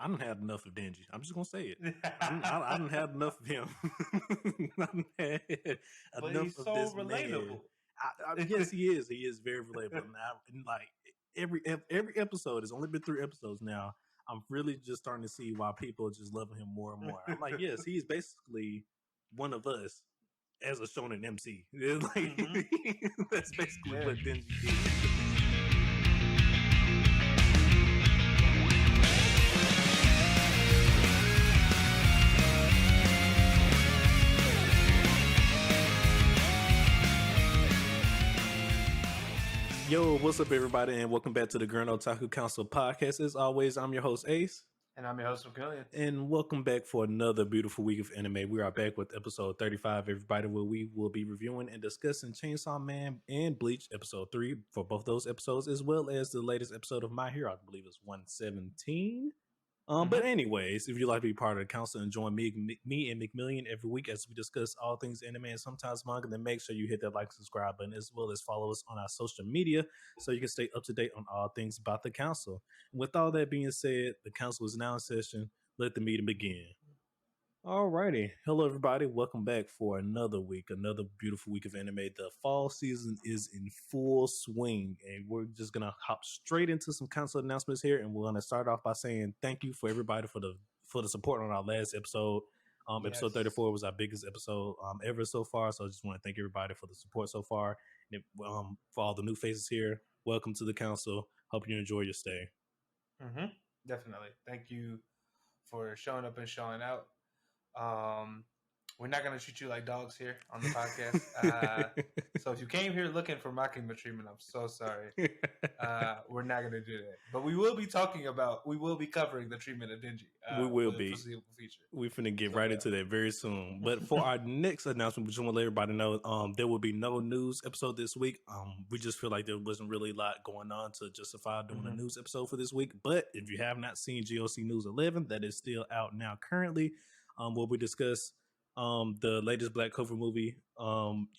I done had enough of Denji. I'm just gonna say it. I done had enough of him. I done had But enough he's of so this relatable. man. Yes, he is. He is very relatable. And like every episode, it's only been 3 episodes now. I'm really just starting to see why people are just loving him more and more. I'm like, yes, he's basically one of us as a shonen MC. It's like that's basically what Denji is. Yo, what's up, everybody, and welcome back to the Gurren Otaku Council podcast. As always, I'm your host, Ace. And I'm your host, McMillian. And welcome back for another beautiful week of anime. We are back with episode 35, everybody, where we will be reviewing and discussing Chainsaw Man and Bleach episode 3 for both those episodes, as well as the latest episode of My Hero, I believe it's 117. But anyways, if you'd like to be part of the council and join me and McMillian every week as we discuss all things anime and sometimes manga, then make sure you hit that like and subscribe button, as well as follow us on our social media so you can stay up to date on all things about the council. And with all that being said, the council is now in session. Let the meeting begin. Alrighty. Hello, everybody. Welcome back for another week, another beautiful week of anime. The fall season is in full swing, and we're just going to hop straight into some council announcements here. And we're going to start off by saying thank you for everybody for the support on our last episode. Episode 34 was our biggest episode ever so far. So I just want to thank everybody for the support so far. And for all the new faces here, welcome to the council. Hope you enjoy your stay. Definitely. Thank you for showing up and showing out. We're not going to treat you like dogs here on the podcast. So if you came here looking for Mockingbird treatment, I'm so sorry. We're not going to do that. But we will be covering the treatment of Denji. We will be. Feature. We're finna get into that very soon. But for our next announcement, we just want to let everybody know there will be no news episode this week. We just feel like there wasn't really a lot going on to justify doing a news episode for this week. But if you have not seen GOC News 11, that is still out now currently. Where we discuss the latest Black Clover movie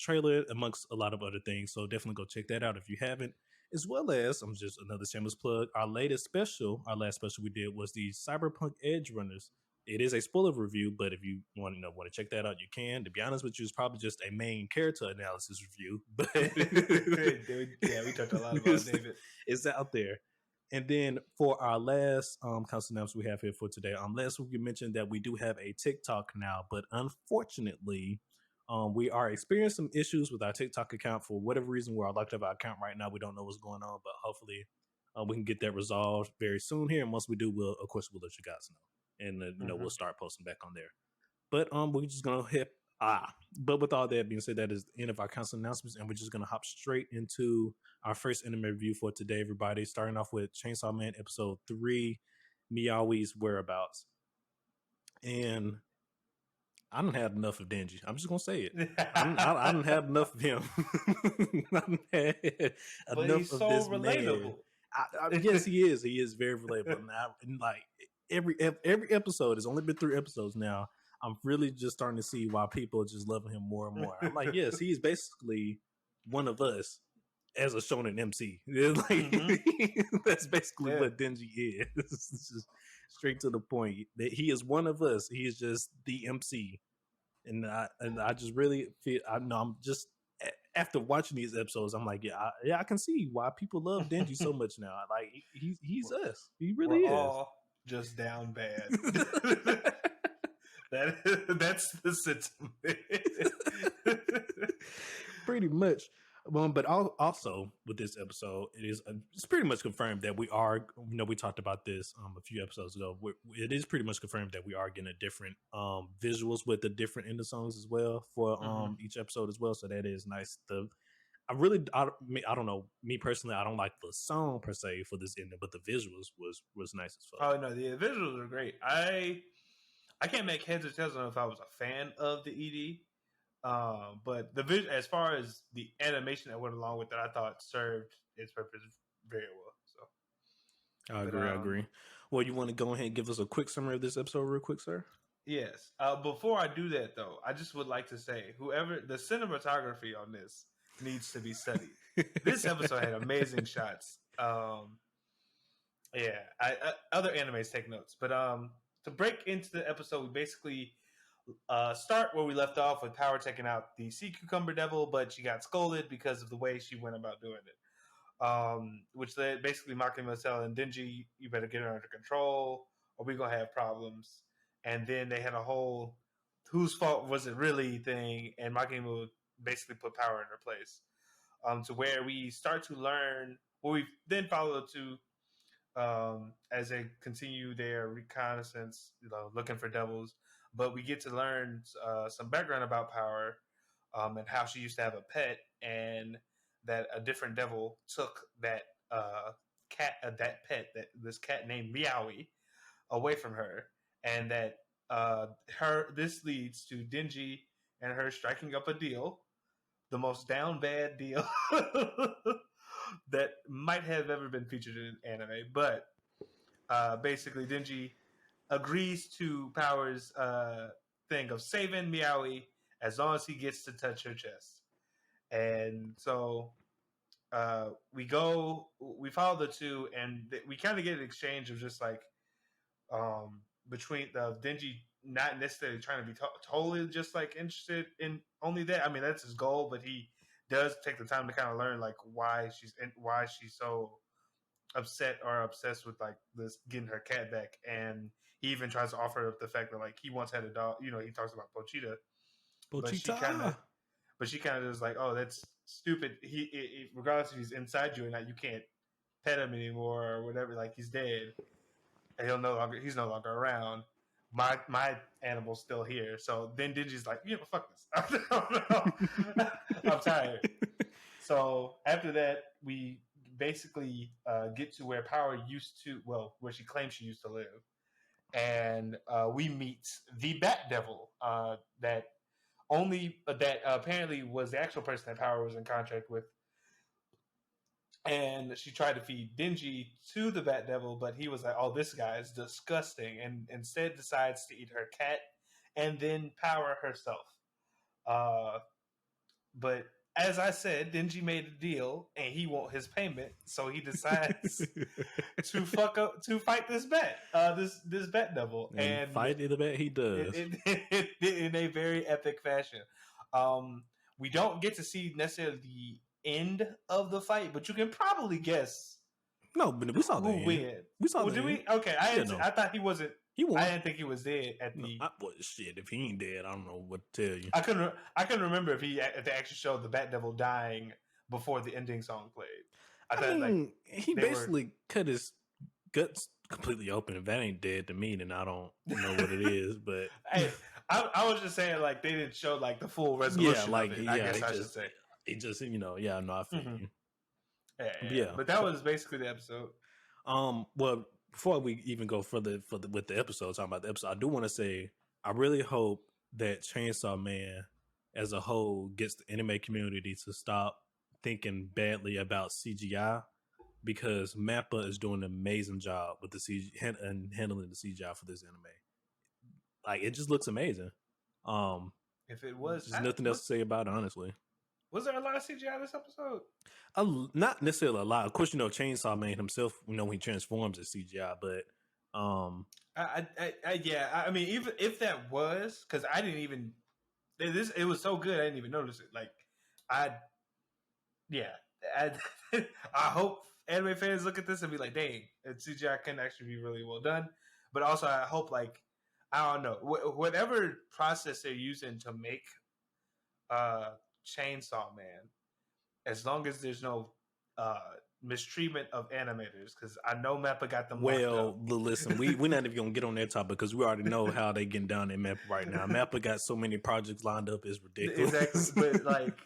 trailer, amongst a lot of other things. So definitely go check that out if you haven't. As well as, just another shameless plug, our last special we did was the Cyberpunk EdgeRunners. It is a spoiler review, but if you want to check that out, you can. To be honest with you, it's probably just a main character analysis review. But yeah, we talked a lot about David. It's out there. And then for our last council announcement we have here for today, last week we mentioned that we do have a TikTok now, but unfortunately, we are experiencing some issues with our TikTok account. For whatever reason, we're locked up our account right now. We don't know what's going on, but hopefully we can get that resolved very soon here. And once we do, we'll let you guys know. And, we'll start posting back on there. But we're just going to hit... But with all that being said, that is the end of our council announcements, and we're just going to hop straight into our first anime review for today, everybody. Starting off with Chainsaw Man episode 3, Meowy's Whereabouts. And I done had enough of Denji. I'm just gonna say it. I done had enough of him. I done had enough he's of so this relatable. man. Yes, he is. He is very relatable. And like every episode, it's only been 3 episodes now. I'm really just starting to see why people are just loving him more and more. I'm like, yes, he's basically one of us as a shonen MC. That's basically what Denji is. It's just straight to the point. That he is one of us. He is just the MC. And I just really feel, I'm just, after watching these episodes, I'm like, I can see why people love Denji so much now. Like, he's us. He really is. All just down bad. That's the sentiment. Pretty much. But also with this episode, it's pretty much confirmed that we are, we talked about this a few episodes ago. It is pretty much confirmed that we are getting a different visuals with the different end songs as well for each episode as well. So that is nice. I don't know, me personally, I don't like the song per se for this ending, but the visuals was nice as fuck. Oh no, the visuals are great. I can't make heads or tails on if I was a fan of the ED. But the as far as the animation that went along with it, I thought served its purpose very well. So I agree. Well, you want to go ahead and give us a quick summary of this episode real quick, sir? Yes. Before I do that, though, I just would like to say, the cinematography on this needs to be studied. This episode had amazing shots. Yeah, other animes take notes, but to break into the episode, we basically start where we left off with Power taking out the Sea Cucumber Devil, but she got scolded because of the way she went about doing it. Which led basically Makima telling Denji, "You better get her under control, or we're gonna have problems." And then they had a whole "whose fault was it really" thing, and Makima basically put Power in her place. To where we start to learn. Well, we then follow to as they continue their reconnaissance, looking for devils. But we get to learn some background about Power, and how she used to have a pet, and that a different devil took that cat, that pet, that this cat named Meowy, away from her, and that this leads to Denji and her striking up a deal, the most down bad deal that might have ever been featured in anime. But basically, Denji agrees to Power's thing of saving Meowy as long as he gets to touch her chest. And so we follow the two, and we kind of get an exchange of just like between the Denji not necessarily trying to be totally just like interested in only that. I mean, that's his goal, but he does take the time to kind of learn like why she's so upset or obsessed with like this getting her cat back. And he even tries to offer up the fact that like he once had a dog. You know, he talks about Pochita, but she kind of is like, oh, that's stupid. Regardless if he's inside you or not, you can't pet him anymore or whatever. Like he's dead, and he's no longer around. My animal's still here. So then Denji's like, fuck this. I'm tired. So after that, we basically get to where Power where she claims she used to live, and we meet the Bat Devil that apparently was the actual person that Power was in contract with. And she tried to feed Denji to the Bat Devil, but he was like, "Oh, this guy is disgusting," and instead decides to eat her cat and then Power herself. But as I said, Denji made a deal and he want his payment, so he decides to fight this this Bat Devil, and fight the bat he does in a very epic fashion. We don't get to see necessarily the end of the fight, but you can probably guess. No, but we saw the end. Win. We saw the end. We? Okay, I thought he wasn't. He won. I didn't think he was dead at the. Shit, if he ain't dead, I don't know what to tell you. I couldn't remember if they actually showed the Bat Devil dying before the ending song played. I mean, he basically cut his guts completely open. If that ain't dead to me, then I don't know what it is. But hey, I was just saying, like, they didn't show like the full resolution. Yeah, like of it, I guess I should say. It just no, I feel you. Yeah, but that was basically the episode. Well, before we even go further with the episode, talking about the episode, I do want to say I really hope that Chainsaw Man as a whole gets the anime community to stop thinking badly about CGI, because Mappa is doing an amazing job with the CG and handling the CGI for this anime. Like, it just looks amazing. If it was, there's nothing else to say about it, honestly. Was there a lot of CGI this episode? Not necessarily a lot. Of course, Chainsaw Man himself, when he transforms, is CGI. But I mean, even if that was, because I didn't even it was so good, I didn't even notice it. Like, I hope anime fans look at this and be like, dang, CGI can actually be really well done. But also, I hope, like, I don't know, whatever process they're using to make Chainsaw Man, as long as there's no mistreatment of animators, because I know Mappa got them. Well, listen, we're not even gonna get on that topic because we already know how they getting down in Mappa right now. Mappa got so many projects lined up, it's ridiculous. Exactly, but like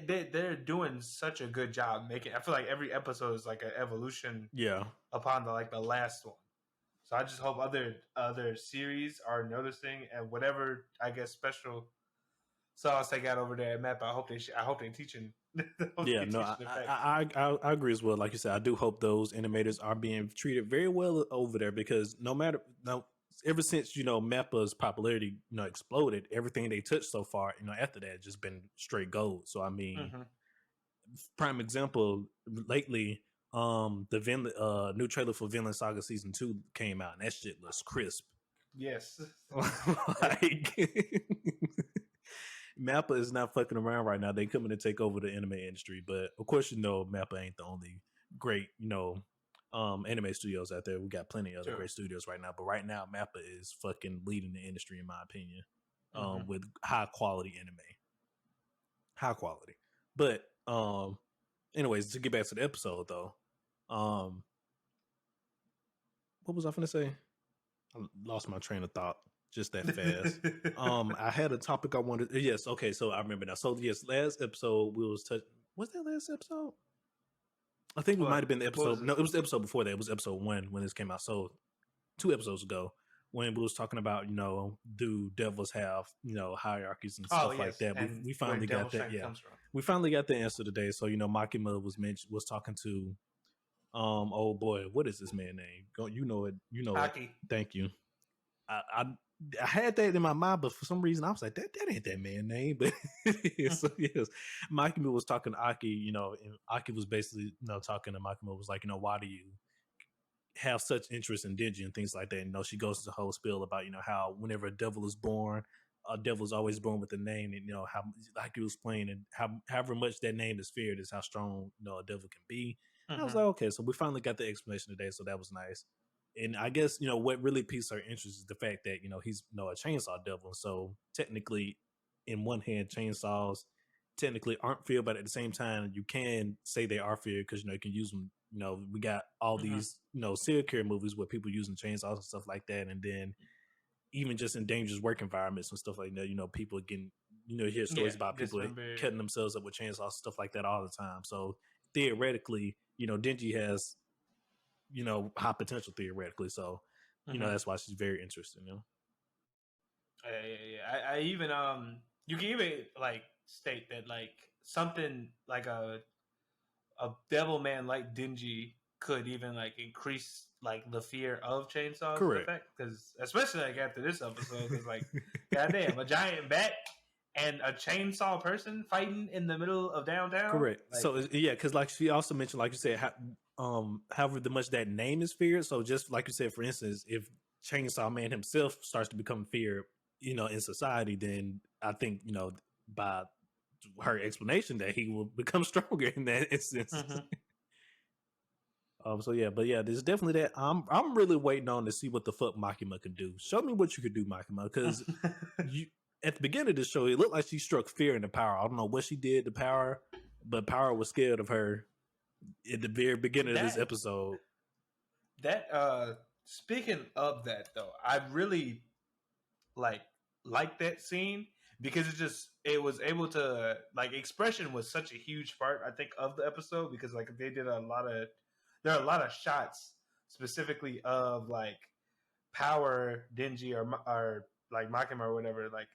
they're doing such a good job making. I feel like every episode is like an evolution. Yeah. Upon the last one. So I just hope other series are noticing, and whatever, I guess, special sauce they got over there at Mappa, I hope they teaching. I agree as well. Like you said, I do hope those animators are being treated very well over there, because ever since Mappa's popularity exploded, everything they touched so far after that just been straight gold. So I mean, prime example lately, the new trailer for Vinland Saga season 2 came out, and that shit looks crisp. Yes. Like, Mappa is not fucking around right now. They coming to take over the anime industry, but of course, Mappa ain't the only great, anime studios out there. We got plenty of other great studios right now, but right now, Mappa is fucking leading the industry, in my opinion, with high quality anime. High quality. But, anyways, to get back to the episode though, what was I finna say? I lost my train of thought just that fast. I had a topic I wanted. Yes, okay, so I remember now. So yes, last episode we was was that last episode? I think it might have been the episode. No, it was the episode before that. It was episode 1 when this came out. So 2 episodes ago, when we was talking about, do devils have, hierarchies and stuff like that. We finally got that. Yeah, we finally got the answer today. So Makima was talking to, oh boy, what is this man's name? You know it. Aki. Thank you. I had that in my mind, but for some reason I was like, that ain't that man's name. But so yes, Makima was talking to Aki, and Aki was basically, talking to Makima, was like, why do you have such interest in Denji and things like that? And, she goes into the whole spiel about, how whenever a devil is born, a devil is always born with a name, and how, like he was playing, and however much that name is feared is how strong a devil can be. And I was like, okay, so we finally got the explanation today, so that was nice. And I guess, what really piques our interest is the fact that, he's, a chainsaw devil. So technically, in one hand, chainsaws technically aren't feared, but at the same time, you can say they are feared because, you can use them. We got all these, serial killer movies where people using chainsaws and stuff like that. And then even just in dangerous work environments and stuff like that, people getting, hear stories about people cutting themselves up with chainsaws, stuff like that all the time. So theoretically, Denji has, high potential theoretically. So, that's why she's very interested, Yeah. I even, you can even like state that like something like a devil man like Denji could even like increase like the fear of chainsaws. Correct. Because especially like after this episode, because like, goddamn, a giant bat and a chainsaw person fighting in the middle of downtown. Correct. Like, so yeah, because like she also mentioned, like you said, however much that name is feared. So just like you said, for instance, if Chainsaw Man himself starts to become feared, in society, then I think, by her explanation that he will become stronger in that instance. So yeah, but yeah, there's definitely that. I'm really waiting on to see what the fuck Makima can do. Show me what you could do, Makima, because you at the beginning of the show, it looked like she struck fear into Power. I don't know what she did to Power, but Power was scared of her at the very beginning of this episode. Speaking of that though, I really like that scene because it was able to, like, expression was such a huge part, I think, of the episode, because like they did there are a lot of shots specifically of like Power, Denji, or like Makima or whatever, like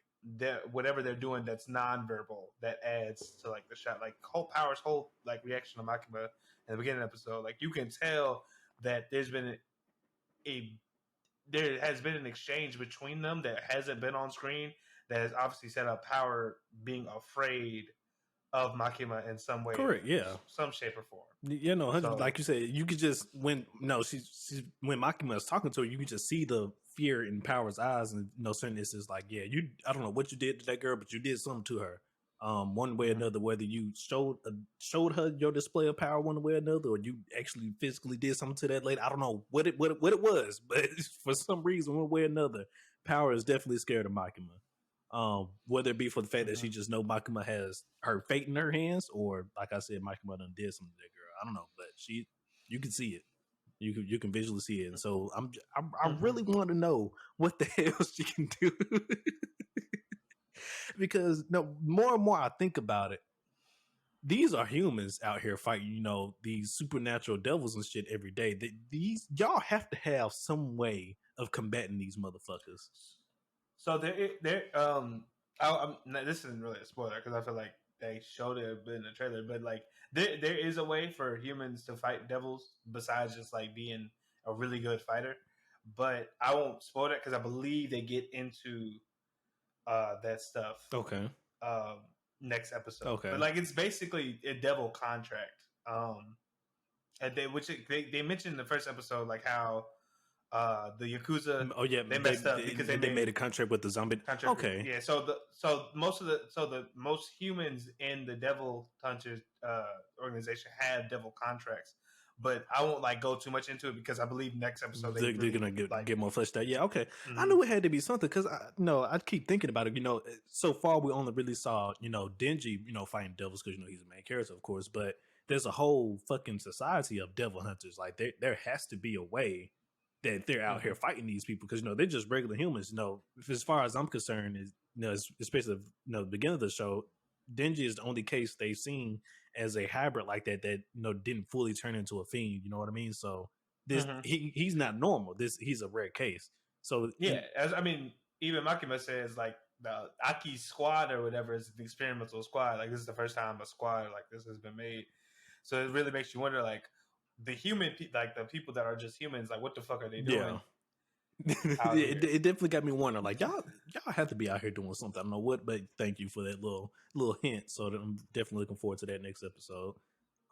whatever they're doing that's nonverbal, that adds to like the shot, like Power's whole like reaction to Makima in the beginning of the episode. Like, you can tell that there has been an exchange between them that hasn't been on screen, that has obviously set up Power being afraid of Makima in some way. Correct, yeah. Some shape or form. So, like you said, you could just, when Makima is talking to her, you can just see the fear in Power's eyes, and certain instances, like, yeah, I don't know what you did to that girl, but you did something to her. One way or another, whether you showed her your display of power one way or another, or you actually physically did something to that lady. I don't know what it was, but for some reason, one way or another, Power is definitely scared of Makima. Whether it be for the fact that she just know Makima has her fate in her hands, or like I said, Makima done did something to that girl. I don't know, but you can see it. You can visually see it, and so I really want to know what the hell she can do. Because more and more I think about it, these are humans out here fighting, these supernatural devils and shit every day. Y'all have to have some way of combating these motherfuckers. So this isn't really a spoiler because I feel like they showed it a bit in the trailer, but like there is a way for humans to fight devils besides just like being a really good fighter. But I won't spoil it because I believe they get into that stuff. Okay. Next episode. Okay. But like, it's basically a devil contract. and they mentioned in the first episode like how the Yakuza Oh yeah, they messed up because they made a contract with the zombie. contract. Okay, Yeah, so the most humans in the Devil Hunters organization have devil contracts, but I won't like go too much into it because I believe next episode they're gonna get more fleshed out. Yeah, okay. Mm-hmm. I knew it had to be something because I keep thinking about it. So far we only really saw Denji fighting devils because he's a main character, of course, but there's a whole fucking society of devil hunters. Like there has to be a way that they're out here fighting these people because they're just regular humans. As far as I'm concerned, especially the beginning of the show, Denji is the only case they've seen as a hybrid like that didn't fully turn into a fiend. You know what I mean? So this he's not normal. He's a rare case. So yeah, even Makima says like the Aki squad or whatever is the experimental squad. Like this is the first time a squad like this has been made. So it really makes you wonder like the the people that are just humans, like what the fuck are they doing? Yeah. It definitely got me wondering. Like y'all have to be out here doing something. I don't know what, but thank you for that little hint. So I'm definitely looking forward to that next episode.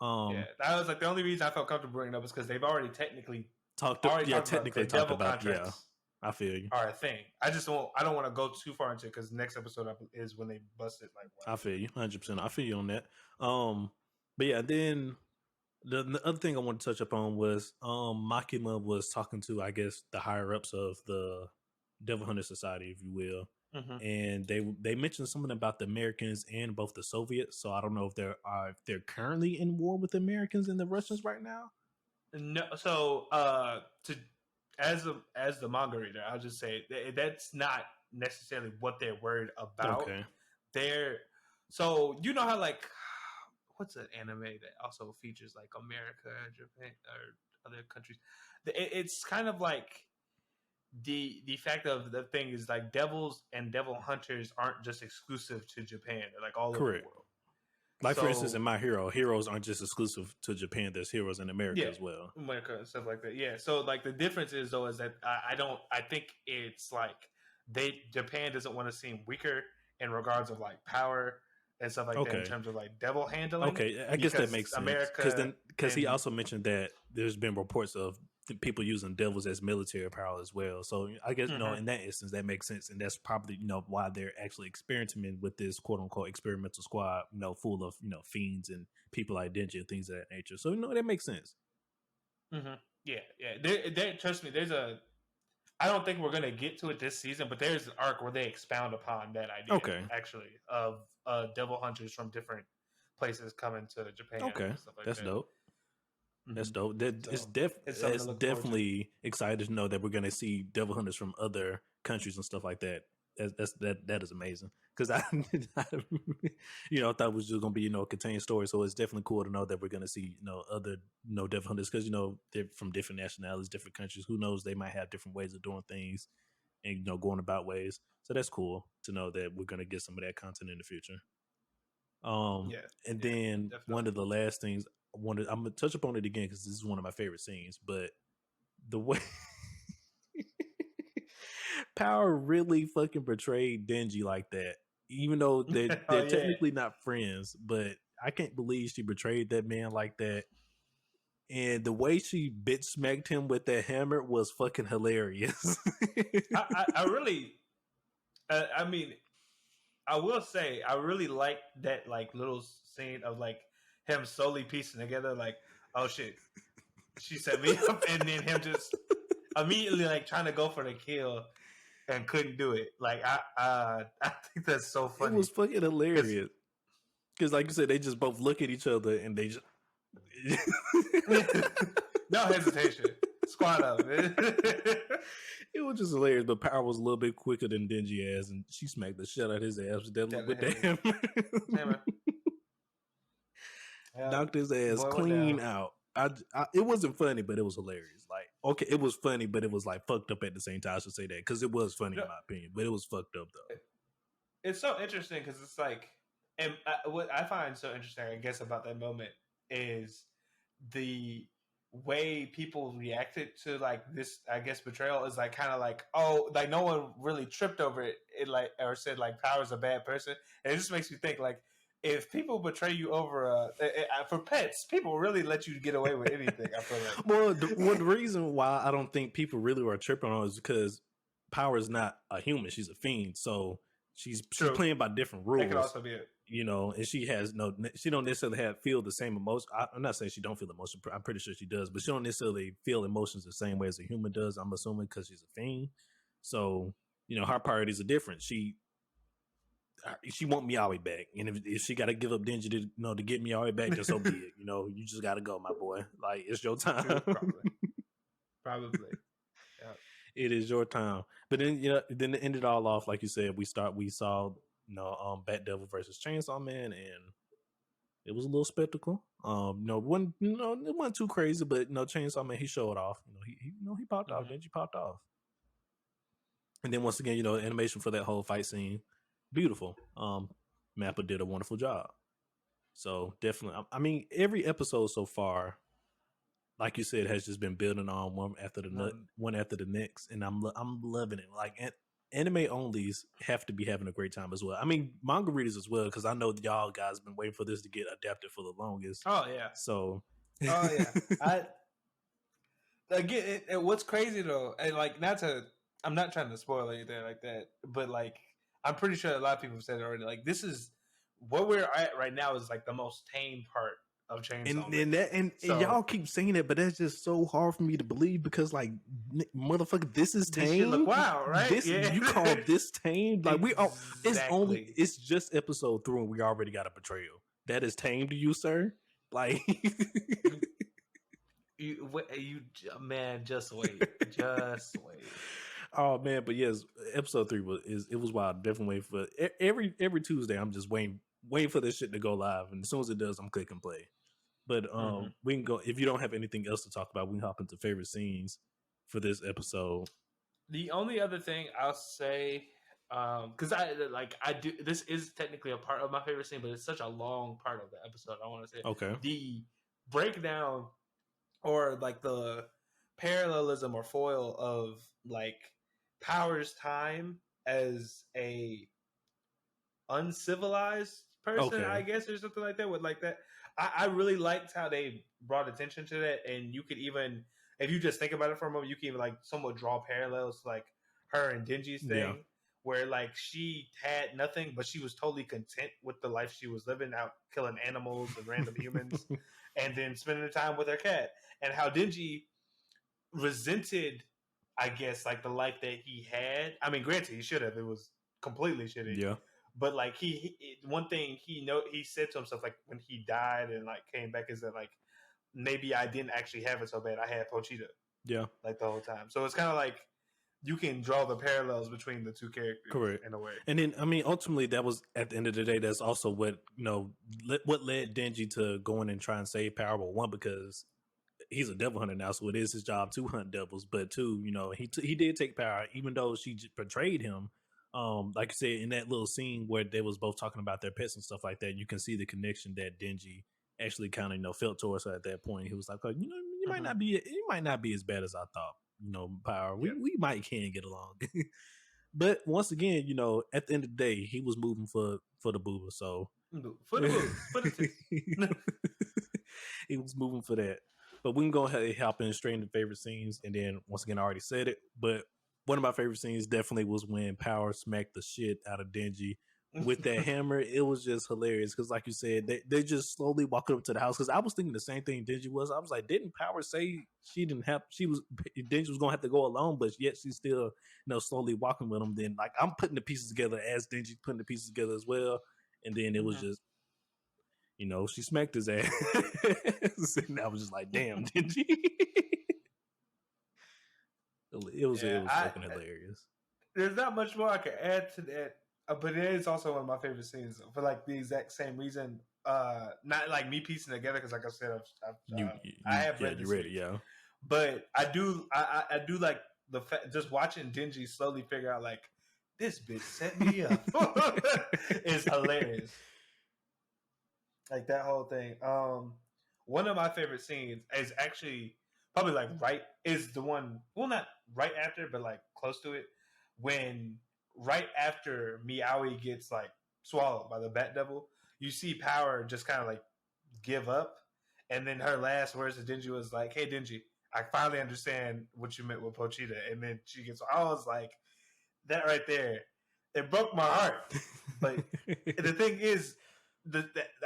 Yeah, that was like the only reason I felt comfortable bringing it up is because they've already technically talked about yeah. I feel you. Are a thing. I don't want to go too far into it because next episode is when they bust it. Like wow. I feel you 100%. I feel you on that. But yeah, then the other thing I want to touch upon was Makima was talking to, I guess, the higher ups of the Devil Hunter Society, if you will. And they mentioned something about the Americans and both the Soviets. So I don't know if they're currently in war with the Americans and the Russians right now. No, so as the manga reader, I'll just say that's not necessarily what they're worried about. Okay. So you know how like what's an anime that also features like America, Japan, or other countries? It's kind of like the fact of the thing is like devils and devil hunters aren't just exclusive to Japan. They're like all over the world. Like for instance, in My Hero, heroes aren't just exclusive to Japan. There's heroes in America as well. America and stuff like that. Yeah. So like the difference is though is that I think it's like Japan doesn't want to seem weaker in regards of like power and stuff like that in terms of like devil handling. Okay, I guess that makes sense because he also mentioned that there's been reports of people using devils as military power as well. So I guess in that instance that makes sense, and that's probably why they're actually experimenting with this quote unquote experimental squad, full of fiends and people like Denji and things of that nature. So that makes sense. Yeah. Trust me, I don't think we're gonna get to it this season, but there's an arc where they expound upon that idea. Okay. Actually, of devil hunters from different places coming to Japan. Okay, and stuff like that's that. dope. That's dope. It's definitely excited to know that we're going to see devil hunters from other countries and stuff like that. That is amazing because I thought it was just going to be a contained story. So it's definitely cool to know that we're going to see other devil hunters because they're from different nationalities, different countries. Who knows? They might have different ways of doing things and going about ways. So that's cool to know that we're going to get some of that content in the future. And then definitely. One of the last things I'm gonna touch upon it again because this is one of my favorite scenes, but the way Power really fucking betrayed Denji like that, even though they're technically not friends, but I can't believe she betrayed that man like that. And the way she bitch smacked him with that hammer was fucking hilarious. I really, I will say I really like that like little scene of like him slowly piecing together like, oh shit, she set me up, and then him just immediately like trying to go for the kill and couldn't do it. Like I think that's so funny. It was fucking hilarious because like you said, they just both look at each other and they just no hesitation. Squad up. It was just hilarious, but Power was a little bit quicker than Denji ass, and she smacked the shit out of his ass with that hammer. Knocked his ass clean out. It wasn't funny, but it was hilarious. Like, okay, it was funny, but it was like fucked up at the same time. I should say that because it was funny in my opinion, but it was fucked up though. It's so interesting because it's like, and what I find so interesting, I guess, about that moment is the way people reacted to like this, I guess, betrayal is like kind of like, oh, like no one really tripped over it like or said like Power's a bad person, and it just makes me think like if people betray you over for pets, people really let you get away with anything. I feel like. Well, the reason why I don't think people really are tripping on it is because Power is not a human; she's a fiend. So she's playing by different rules. That could also be it. You know, and she don't necessarily feel the same emotion. I'm not saying she don't feel emotion. I'm pretty sure she does, but she don't necessarily feel emotions the same way as a human does. I'm assuming because she's a fiend. So, you know, her priorities are different. She want Meowy back, and if she got to give up Denji to get Meowy back, then so be it. You know, you just got to go, my boy. Like, it's your time. Probably. Yeah. It is your time. But then, then to end it all off, like you said, we saw Bat Devil versus Chainsaw Man, and it was a little spectacle. It wasn't too crazy, but Chainsaw Man, he showed off. He popped off. Denji popped off. And then once again, animation for that whole fight scene, beautiful. Mappa did a wonderful job. So definitely, I mean, every episode so far, like you said, has just been building on one after the next, and I'm loving it. Like, anime onlys have to be having a great time as well. I mean, manga readers as well, because I know that y'all guys been waiting for this to get adapted for the longest. Oh yeah. So. Oh yeah. Again, what's crazy though, and like I'm not trying to spoil anything like that, but like I'm pretty sure a lot of people have said it already. Like, this is what we're at right now is like the most tame part of Chainsaw Man. And y'all keep saying it, but that's just so hard for me to believe because, like, motherfucker, this is tame. This shit look wild, right? You call this tame? Like, it's just episode 3 and we already got a betrayal. That is tame to you, sir? Like, man, just wait, just wait. Oh man, but yes, episode 3 was wild. Definitely waiting for every Tuesday. I'm just waiting for this shit to go live, and as soon as it does, I'm clicking play. But we can go. If you don't have anything else to talk about, we can hop into favorite scenes for this episode. The only other thing I'll say, because I do, this is technically a part of my favorite scene, but it's such a long part of the episode. I want to say, okay, the breakdown or like the parallelism or foil of like Power's time as a uncivilized person, I guess, or something like that. With like that, I really liked how they brought attention to that, and you could even, if you just think about it for a moment, you can even like somewhat draw parallels to like her and Denji's thing, where like she had nothing, but she was totally content with the life she was living, out killing animals and random humans, and then spending the time with her cat, and how Denji resented, I guess, like the life that he had. I mean, granted, he should have. It was completely shitty. Yeah. But like one thing he said to himself, like when he died and like came back, is that like maybe I didn't actually have it so bad. I had Pochita. Yeah. Like the whole time. So it's kind of like you can draw the parallels between the two characters. Correct. In a way. And then, I mean, ultimately, that was at the end of the day. That's also what what led Denji to go in and try and save Power. Well, one, because he's a devil hunter now, so it is his job to hunt devils. But two, he did take Power, even though she betrayed him. Like I said, in that little scene where they was both talking about their pets and stuff like that, you can see the connection that Denji actually kind of felt towards her at that point. He was like, oh, you might not be as bad as I thought. Power. We might can get along. But once again, at the end of the day, he was moving for the booba. So for the booba. He was moving for that. But we can go ahead and hop in straight into favorite scenes. And then once again, I already said it, but one of my favorite scenes definitely was when Power smacked the shit out of Denji with that hammer. It was just hilarious because, like you said, they just slowly walking up to the house. Because I was thinking the same thing Denji was. I was like, didn't Power say Denji was gonna have to go alone, but yet she's still slowly walking with him. Then like I'm putting the pieces together as Denji's putting the pieces together as well, and then it was just she smacked his ass, and I was just like, damn, Denji. It was fucking hilarious. There's not much more I can add to that, but it is also one of my favorite scenes for like the exact same reason. Not like me piecing together because, like I said, I have read this. Yeah. But I do like the fact just watching Denji slowly figure out like this bitch set me up. It's hilarious. Like that whole thing. One of my favorite scenes is actually probably like is the one, well, not right after, but like close to it, when right after Meowy gets like swallowed by the Bat Devil, you see Power just kind of like give up, and then her last words to Denji was like, "Hey Denji, I finally understand what you meant with Pochita." And then she gets, I was like, that right there, it broke my heart. But the thing is,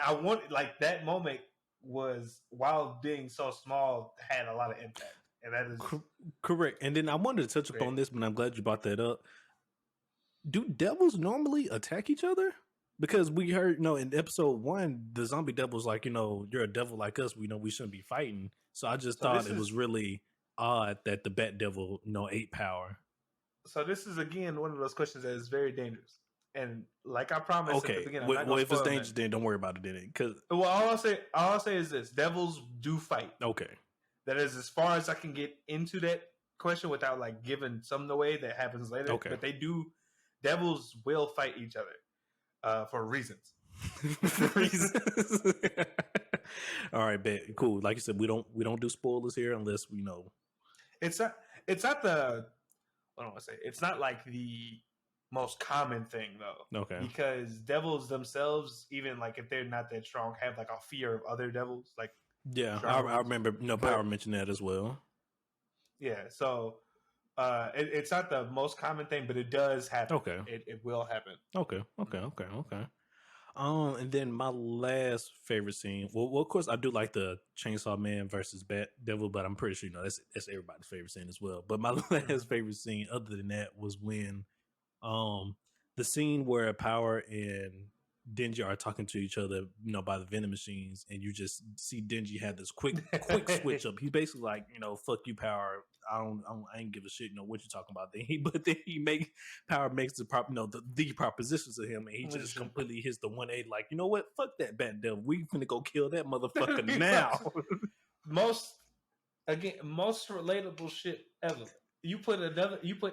I want like that moment was, while being so small, had a lot of impact, and that is correct. And then I wanted to touch upon this, but I'm glad you brought that up. Do devils normally attack each other? Because we heard, in episode 1, the zombie devil's like, you're a devil like us. We know we shouldn't be fighting. So I just thought it was really odd that the bat devil, ate Power. So this is again one of those questions that is very dangerous. And like I promised at the beginning, I'm not well, if it's spoil dangerous, then don't worry about it. Then, because all I'll say is this: devils do fight. Okay, that is as far as I can get into that question without like giving some away that happens later. Okay, but they do. Devils will fight each other for reasons. All right, bet. Cool. Like you said, we don't do spoilers here unless we know. It's not the. What do I want to say? It's not like the most common thing though. Okay. Because devils themselves, even like if they're not that strong, have like a fear of other devils. Like yeah, I remember. Power mentioned that as well. Yeah. So it's not the most common thing, but it does happen. Okay. It will happen. Okay. And then my last favorite scene. Well, of course, I do like the Chainsaw Man versus Bat Devil, but I'm pretty sure that's everybody's favorite scene as well. But my last favorite scene, other than that, was when, the scene where Power and Denji are talking to each other, by the vending machines, and you just see Denji have this quick switch up. He's basically like, fuck you, Power. I ain't give a shit, what you're talking about. Then Power makes the the propositions to him, and he just completely hits the 180. Like, you know what? Fuck that bat devil. We finna go kill that motherfucker now. most relatable shit ever. You put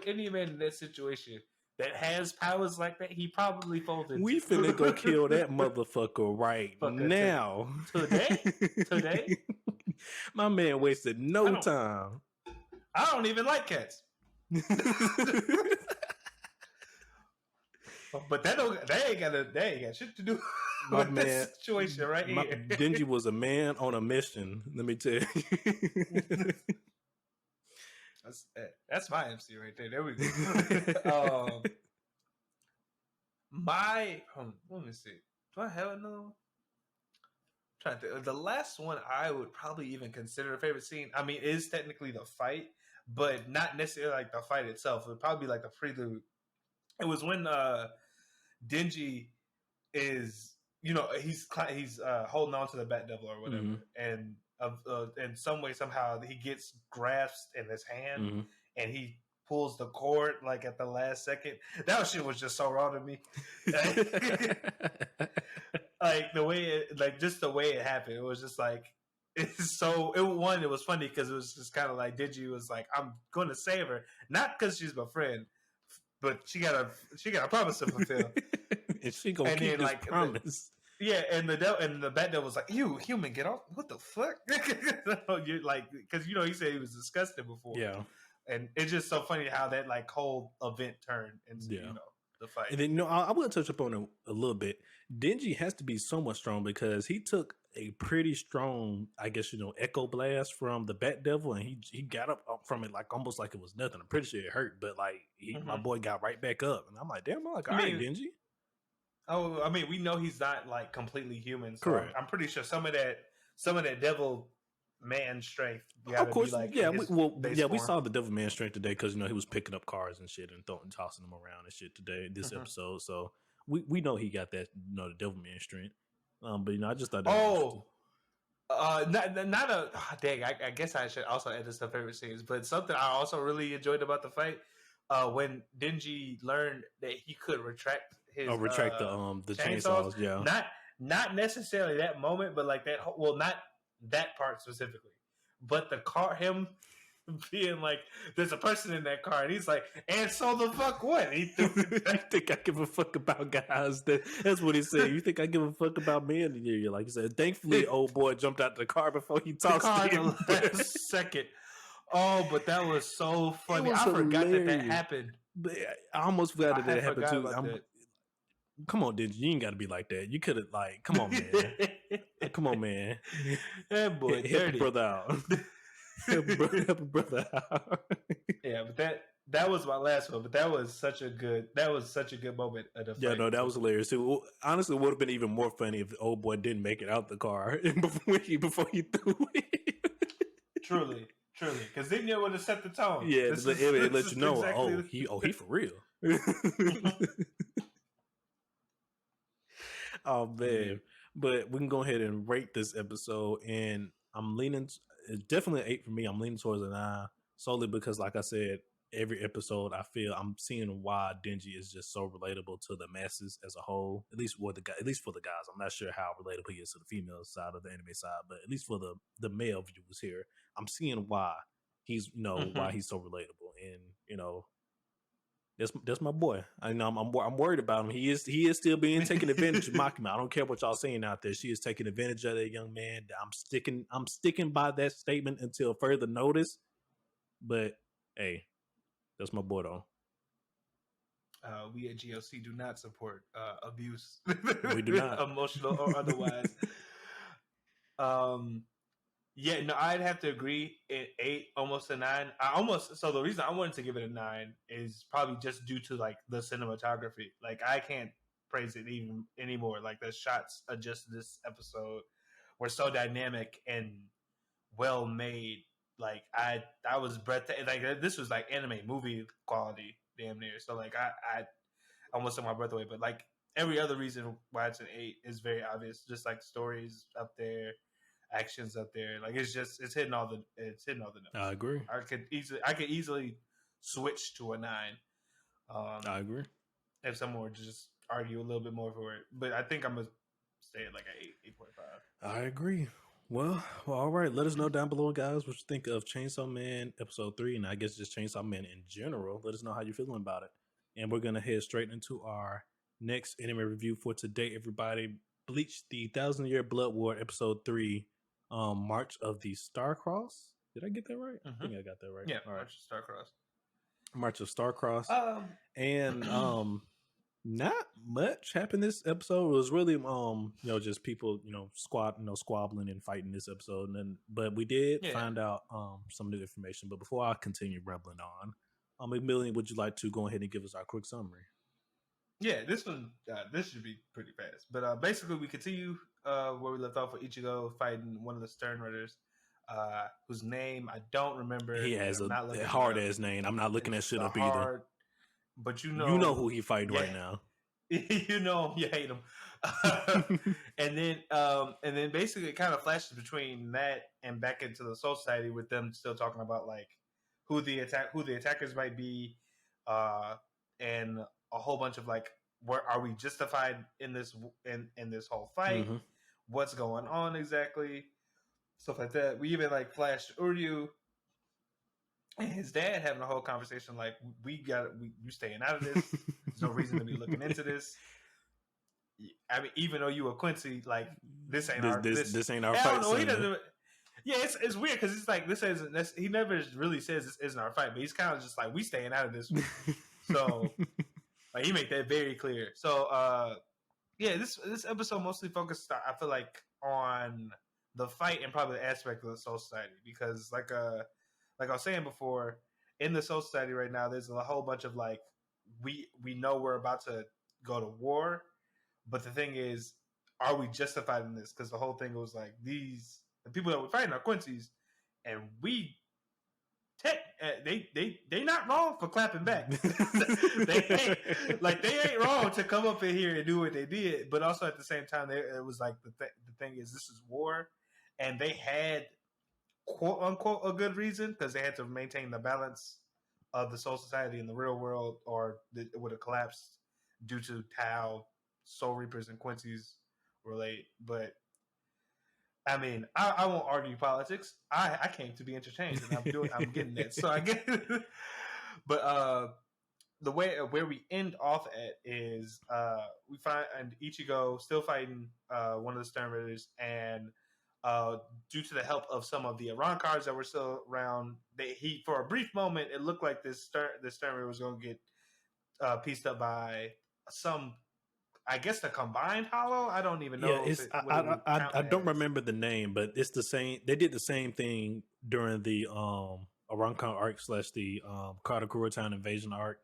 any man in that situation that has powers like that, he probably folded. We finna go kill that motherfucker right now. Today? My man wasted no time. I don't even like cats. But they ain't got shit to do with this situation right here. Denji was a man on a mission, let me tell you. That's my MC right there. There we go. Let me see. Do I have another one? I'm trying to think. The last one I would probably even consider a favorite scene. I mean, it is technically the fight, but not necessarily like the fight itself. It would probably be like the prelude. It was when Denji is, he's holding on to the Bat Devil or whatever, and in some way somehow he gets grasped in his hand, and he pulls the cord like at the last second. That shit was just so raw to me. Like the way it happened, it was just like it was funny because it was just kind of like Denji was like, I'm gonna save her, not because she's my friend, but she got a promise to fulfill, and she gonna keep this promise. And the Bat Devil was like, "You human, get off! What the fuck?" You're like, because he said he was disgusted before. Yeah, and it's just so funny how that like whole event turned into the fight. And then I will touch upon it a little bit. Denji has to be somewhat strong because he took a pretty strong, I guess echo blast from the Bat Devil, and he got up from it like almost like it was nothing. I'm pretty sure it hurt, but like my boy got right back up, and I'm like, damn, I'm like, all right, Denji. Oh, I mean, we know he's not like completely human. So correct. I'm pretty sure some of that devil man strength. Of course, we saw the devil man strength today because he was picking up cars and shit and tossing them around and shit today this episode. So we know he got that the devil man strength. But I just thought dang. I guess I should also add this to favorite scenes. But something I also really enjoyed about the fight when Denji learned that he could retract the chainsaws. Yeah, not necessarily that moment, but like that. Well, not that part specifically, but the car, him being like, there's a person in that car, and he's like, and so the fuck what? He threw you think I give a fuck about guys? That's what he said. You think I give a fuck about men? Yeah, like he said. Thankfully, old boy jumped out the car before he tossed him. Second. Oh, but that was so funny. I forgot that happened. But I almost forgot that happened too. come on, Denji, you ain't got to be like that. You could have like, come on, man, come on, man. That boy Help a dirty. brother out. help a brother out. Yeah, but that was my last one. But that was such a good moment of the fight. Yeah, no, that was hilarious too. Honestly, it would have been even more funny if the old boy didn't make it out the car before he threw it. Truly, because then you would have set the tone. Yeah, it let you know. Exactly he for real. Oh man, but we can go ahead and rate this episode, and I'm leaning. It's definitely an 8 for me. I'm leaning towards a 9 solely because, like I said, every episode I feel I'm seeing why Denji is just so relatable to the masses as a whole. At least for the guys. I'm not sure how relatable he is to the female side of the anime side, but at least for the male viewers here, I'm seeing why he's why he's so relatable, and that's my boy. I know I'm worried about him. He is still being taken advantage of. Makima. I don't care what y'all saying out there. She is taking advantage of that young man. I'm sticking by that statement until further notice. But hey, that's my boy though. We at GLC do not support abuse. We do not, emotional or otherwise. Yeah, no, I'd have to agree. 8, almost a 9. So the reason I wanted to give it a 9 is probably just due to like the cinematography. Like I can't praise it even anymore. Like the shots of just this episode were so dynamic and well made. Like I was breathtaking. Like this was like anime movie quality, damn near. So like I almost took my breath away. But like every other reason why it's an 8 is very obvious. Just like stories up there, actions up there. Like it's hitting all the notes. I agree. I could easily switch to a 9. I agree. If someone were to just argue a little bit more for it, but I think I'm gonna stay at like an 8.5. I agree. Well, all right. Let us know down below, guys, what you think of Chainsaw Man episode 3, and I guess just Chainsaw Man in general. Let us know how you're feeling about it. And we're gonna head straight into our next anime review for today, everybody. Bleach, the 1,000-Year Blood War, episode 3, March of the Starcross. Did I get that right? I think I got that right. Yeah, all right. March of Starcross. March of Starcross. And not much happened this episode. It was really just people squabbling and fighting this episode, but we did find out some new information. But before I continue rambling on, McMillian, would you like to go ahead and give us our quick summary? Yeah, this one this should be pretty fast. But basically we continue where we left off with Ichigo fighting one of the SternRunners, whose name I don't remember. He has a hard ass name. I'm not looking that shit up either. But you know who he fighting right now. You know him, you hate him. and then basically it kind of flashes between that and back into the Soul Society with them still talking about like who the attackers might be, and a whole bunch of like, where are we justified in this whole fight? Mm-hmm. What's going on exactly? Stuff like that. We even like flashed Uryu and his dad having a whole conversation like, you staying out of this. There's no reason to be looking into this. I mean, even though you a Quincy, like this ain't our fight. He doesn't. Yeah, it's weird because it's like he never really says this isn't our fight, but he's kind of just like, we staying out of this one. So like he made that very clear. So this episode mostly focused, I feel like, on the fight and probably the aspect of the Soul Society, because like I was saying before, in the Soul Society right now, there's a whole bunch of like, we know we're about to go to war, but the thing is, are we justified in this? Because the whole thing was like, the people that we're fighting are Quincy's, and they not wrong for clapping back. they ain't wrong to come up in here and do what they did, but also at the same time, it was like the thing is, this is war, and they had quote unquote a good reason because they had to maintain the balance of the Soul Society in the real world, or it would have collapsed due to how Soul Reapers and Quincy's relate. But I mean, I won't argue politics. I came to be entertained, and I'm getting that. So I get it. But the way where we end off at is we find Ichigo still fighting one of the SternRunners, and due to the help of some of the Iran cards that were still around, he for a brief moment it looked like this SternRunner was going to get pieced up by some, I guess the combined hollow. I don't even Yeah, know it's what it would count I don't as. remember the name, but it's the same. They did the same thing during the Arankan arc slash the Karakura Town invasion arc,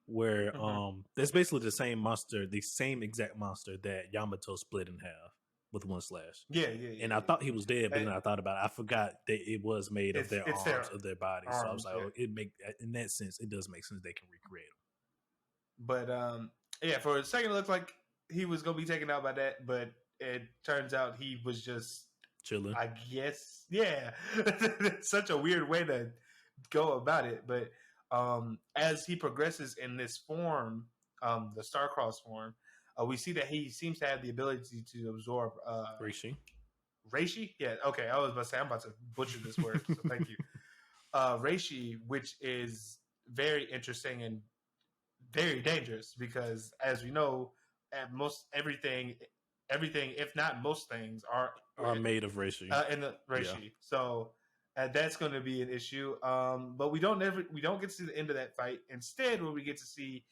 where Mm-hmm. that's basically the same monster, the same exact monster that Yamato split in half with one slash. Yeah, yeah, yeah, And I thought he was dead, but yeah. then I thought about it. I forgot that it was made of their It's arms, their of their bodies. So I was arms, like, yeah. oh, it make in that sense, it does make sense they can recreate But yeah, for a second it looked like he was gonna be taken out by that, but it turns out he was just, chilling. I guess, yeah. Such a weird way to go about it. But as he progresses in this form, the Starcross form, we see that he seems to have the ability to absorb Rishi. reishi. Yeah, okay. I was about to say I'm about to butcher this word, so thank you. Reishi, which is very interesting and very dangerous because, as we know, at most everything, if not most things, Are made of Rishi. in the reishi. Yeah. So that's going to be an issue. But we don't get to see the end of that fight. Instead, what we get to see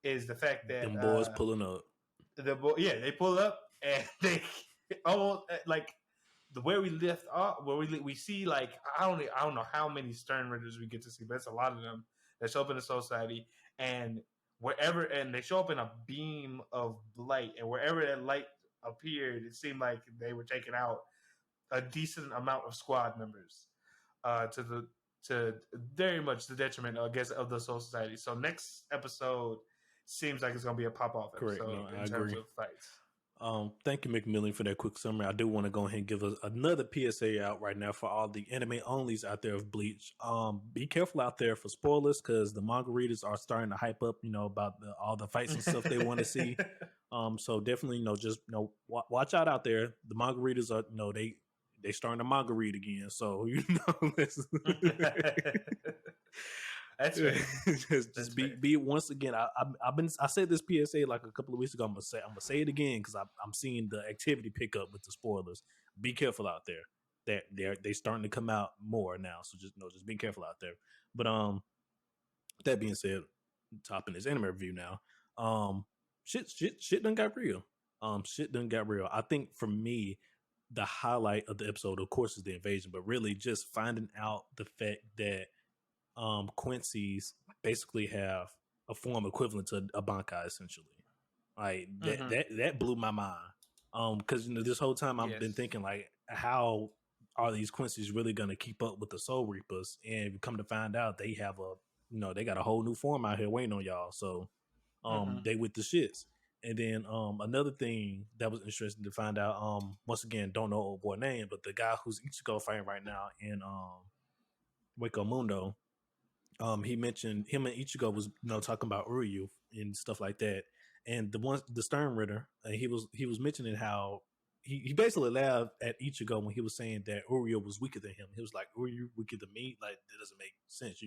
is the fact that Them boys pulling up. they pull up and they almost like the where we left off, where we see like I don't know how many Stern Ridders we get to see, but it's a lot of them that show up in the society, and they show up in a beam of light, and wherever that light appeared, it seemed like they were taking out a decent amount of squad members, to very much the detriment, I guess, of the Soul Society. So next episode seems like it's going to be a pop off episode. Correct. No, in terms of fights. Thank you, McMillian, for that quick summary. I do want to go ahead and give us another PSA out right now for all the anime onlys out there of Bleach. Be careful out there for spoilers because the manga readers are starting to hype up, about all the fights and stuff they want to see. So definitely, just watch out there. The manga readers are, they starting to manga read again. So That's right. just be once again. I said this PSA like a couple of weeks ago. I'm gonna say it again because I'm seeing the activity pick up with the spoilers. Be careful out there. That they starting to come out more now. So just be careful out there. But that being said, topping this anime review now. Shit done got real. Shit done got real. I think for me, the highlight of the episode, of course, is the invasion, but really just finding out the fact that Quincy's basically have a form equivalent to a Bankai, essentially. Like that blew my mind. Because this whole time I've been thinking like, how are these Quincy's really gonna keep up with the Soul Reapers? And come to find out, they have they got a whole new form out here waiting on y'all. So they with the shits. And then another thing that was interesting to find out, once again, don't know old boy name, but the guy who's Ichigo fighting right now in Wako Mundo, he mentioned him and Ichigo was talking about Uryu and stuff like that. And the Stern Ritter, he was mentioning how he basically laughed at Ichigo when he was saying that Uryu was weaker than him. He was like, Uryu weaker than me? Like, that doesn't make sense.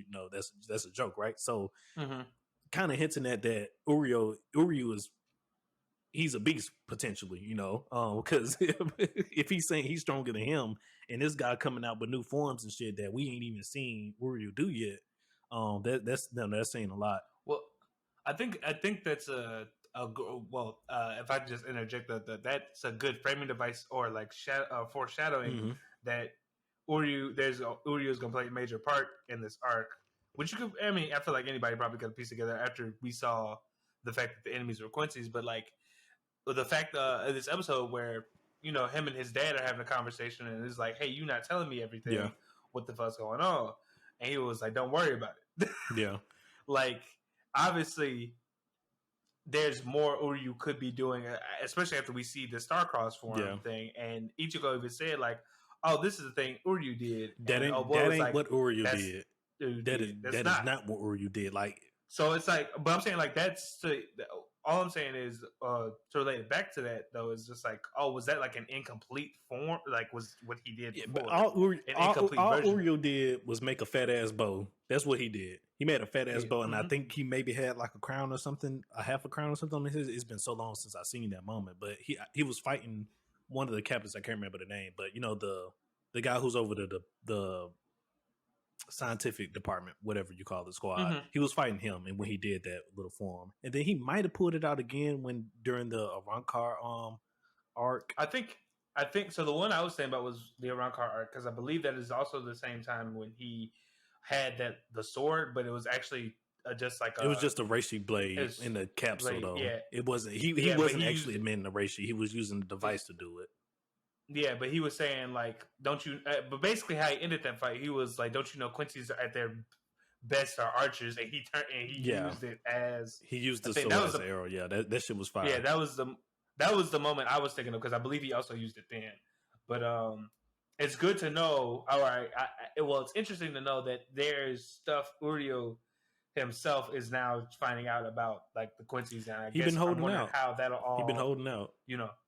That's a joke, right? So kind of hinting at that Uryu is, he's a beast potentially, because if he's saying he's stronger than him and this guy coming out with new forms and shit that we ain't even seen Uryu do yet, that's saying a lot. Well, I think that's if I just interject that's a good framing device or like foreshadowing that Uryu is going to play a major part in this arc, which I feel like anybody probably could piece together after we saw the fact that the enemies were Quincy's, but like the fact of this episode where him and his dad are having a conversation and it's like, hey, you not telling me everything. Yeah. What the fuck's going on? And he was like, don't worry about it. Yeah. Like, obviously there's more Uryu could be doing, especially after we see the Starcross form thing. And Ichigo even said like, oh, this is the thing Uryu did. That ain't like, what Uryu did. That is not what Uryu did. Like, so it's like, but I'm saying like all I'm saying is to relate it back to that though is just like, oh, was that like an incomplete form? Like, was what he did before? But all Uryu did was make a fat ass bow. That's what he did. He made a fat ass bow, and I think he maybe had like a crown or something, a half a crown or something on his. It's been so long since I've seen that moment, but he was fighting one of the captains. I can't remember the name, but the guy who's over the scientific department, whatever you call the squad. Mhm. He was fighting him, and when he did that little form, and then he might have pulled it out again during the Arankar arc. I think so. The one I was saying about was the Arankar arc, because I believe that is also the same time when he had the sword, but it was actually just like it was just a reishi blade in the capsule, blade, though. yeah. It wasn't. He wasn't actually admitting the reishi. He was using the device to do it. Yeah, but he was saying like, don't you? But basically, how he ended that fight, he was like, don't you know Quincy's at their best are archers, and he used it as he used the sword as an arrow. Yeah, that shit was fire. Yeah, that was the moment I was thinking of, because I believe he also used it then. But it's good to know. All right, well, it's interesting to know that there's stuff Uryu himself is now finding out about, like the Quincy's, and I guess been holding I'm out. how that'll all. He's been holding out.